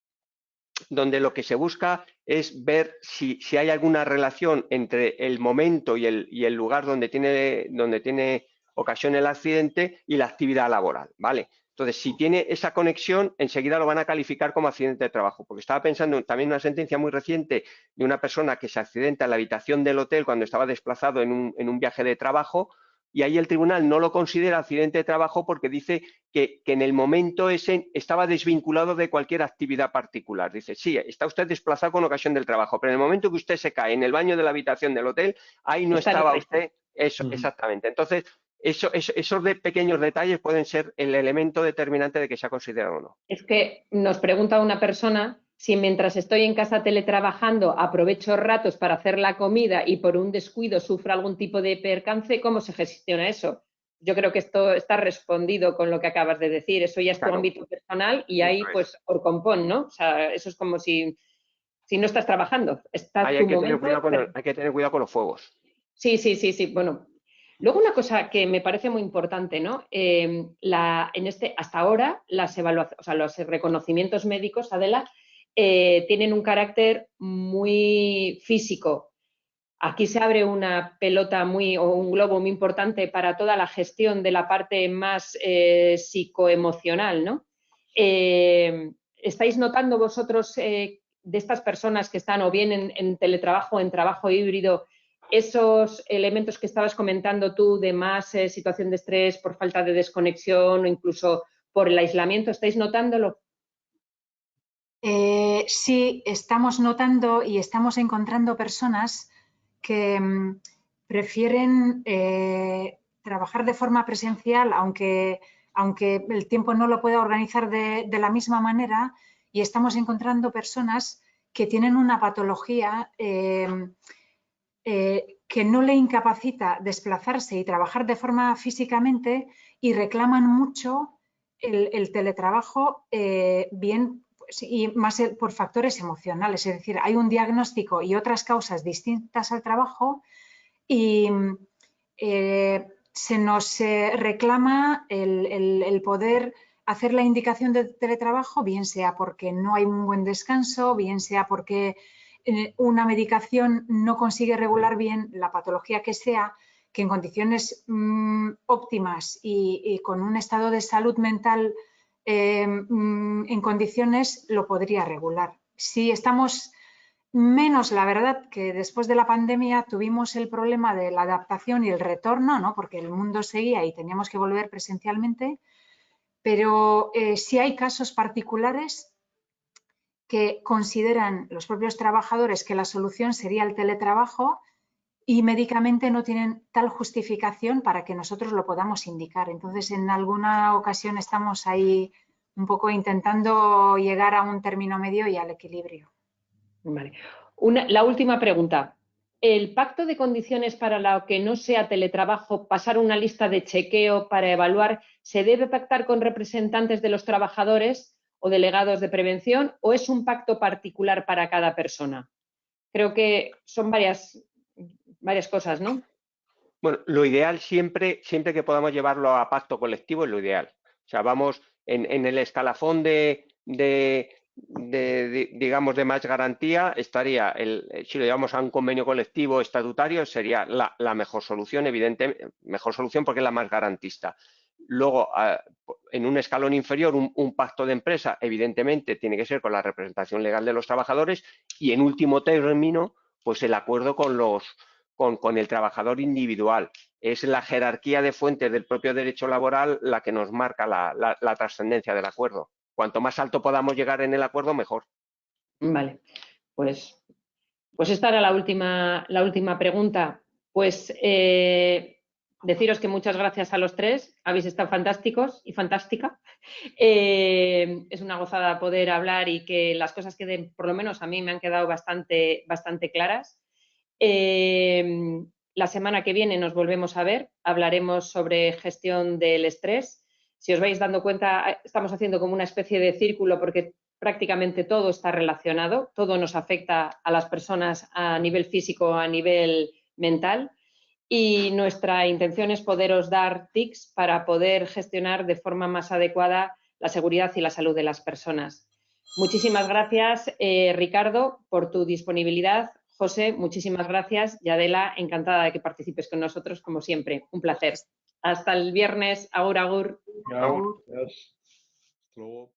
donde lo que se busca es ver si hay alguna relación entre el momento y el lugar donde tiene ocasión el accidente y la actividad laboral, ¿vale? Entonces, si tiene esa conexión, enseguida lo van a calificar como accidente de trabajo, porque estaba pensando también en una sentencia muy reciente de una persona que se accidenta en la habitación del hotel cuando estaba desplazado en un viaje de trabajo, y ahí el tribunal no lo considera accidente de trabajo porque dice que en el momento ese estaba desvinculado de cualquier actividad particular. Dice, sí, está usted desplazado con ocasión del trabajo, pero en el momento que usted se cae en el baño de la habitación del hotel, ahí no estaba usted. Eso, exactamente. Entonces, esos pequeños detalles pueden ser el elemento determinante de que sea considerado o no. Es que nos pregunta una persona si mientras estoy en casa teletrabajando aprovecho ratos para hacer la comida y por un descuido sufro algún tipo de percance, ¿cómo se gestiona eso? Yo creo que esto está respondido con lo que acabas de decir. Eso ya es tu ámbito personal y ahí, pues, por compón, ¿no? O sea, eso es como si no estás trabajando. Hay que tener cuidado con los fuegos. Sí. Bueno, luego una cosa que me parece muy importante, ¿no? Hasta ahora las evaluaciones, o sea, los reconocimientos médicos, Adela, tienen un carácter muy físico. Aquí se abre una pelota o un globo muy importante para toda la gestión de la parte más psicoemocional, ¿no? ¿Estáis notando vosotros de estas personas que están o bien en teletrabajo o en trabajo híbrido esos elementos que estabas comentando tú de más situación de estrés por falta de desconexión o incluso por el aislamiento? ¿Estáis notándolo? Sí, estamos notando y estamos encontrando personas que prefieren trabajar de forma presencial, aunque el tiempo no lo pueda organizar de la misma manera, y estamos encontrando personas que tienen una patología que no le incapacita desplazarse y trabajar de forma físicamente y reclaman mucho el teletrabajo, bien y más por factores emocionales. Es decir, hay un diagnóstico y otras causas distintas al trabajo y se nos reclama el poder hacer la indicación de teletrabajo, bien sea porque no hay un buen descanso, bien sea porque una medicación no consigue regular bien la patología que sea, que en condiciones óptimas y con un estado de salud mental en condiciones lo podría regular. Si estamos menos, la verdad, que después de la pandemia tuvimos el problema de la adaptación y el retorno, ¿no? Porque el mundo seguía y teníamos que volver presencialmente, pero sí hay casos particulares que consideran los propios trabajadores que la solución sería el teletrabajo y médicamente no tienen tal justificación para que nosotros lo podamos indicar. Entonces, en alguna ocasión estamos ahí un poco intentando llegar a un término medio y al equilibrio. Vale. La última pregunta. ¿El pacto de condiciones para lo que no sea teletrabajo, pasar una lista de chequeo para evaluar, se debe pactar con representantes de los trabajadores o delegados de prevención o es un pacto particular para cada persona? Creo que son varias cosas, ¿no? Bueno, lo ideal siempre que podamos llevarlo a pacto colectivo es lo ideal. O sea, vamos en el escalafón digamos, de más garantía, estaría si lo llevamos a un convenio colectivo estatutario, sería la mejor solución, evidentemente, mejor solución porque es la más garantista. Luego, en un escalón inferior, un pacto de empresa, evidentemente, tiene que ser con la representación legal de los trabajadores y, en último término, pues el acuerdo con el trabajador individual. Es la jerarquía de fuentes del propio derecho laboral la que nos marca la trascendencia del acuerdo. Cuanto más alto podamos llegar en el acuerdo, mejor. Vale, pues esta era la última pregunta. Pues deciros que muchas gracias a los tres, habéis estado fantásticos y fantástica. Es una gozada poder hablar y que las cosas queden, por lo menos a mí, me han quedado bastante claras. La semana que viene nos volvemos a ver, hablaremos sobre gestión del estrés. Si os vais dando cuenta, estamos haciendo como una especie de círculo porque prácticamente todo está relacionado, todo nos afecta a las personas a nivel físico, a nivel mental, y nuestra intención es poderos dar tips para poder gestionar de forma más adecuada la seguridad y la salud de las personas. Muchísimas gracias, Ricardo, por tu disponibilidad. José, muchísimas gracias. Y Adela, encantada de que participes con nosotros, como siempre. Un placer. Hasta el viernes. Agur, agur. Agur. Hasta luego.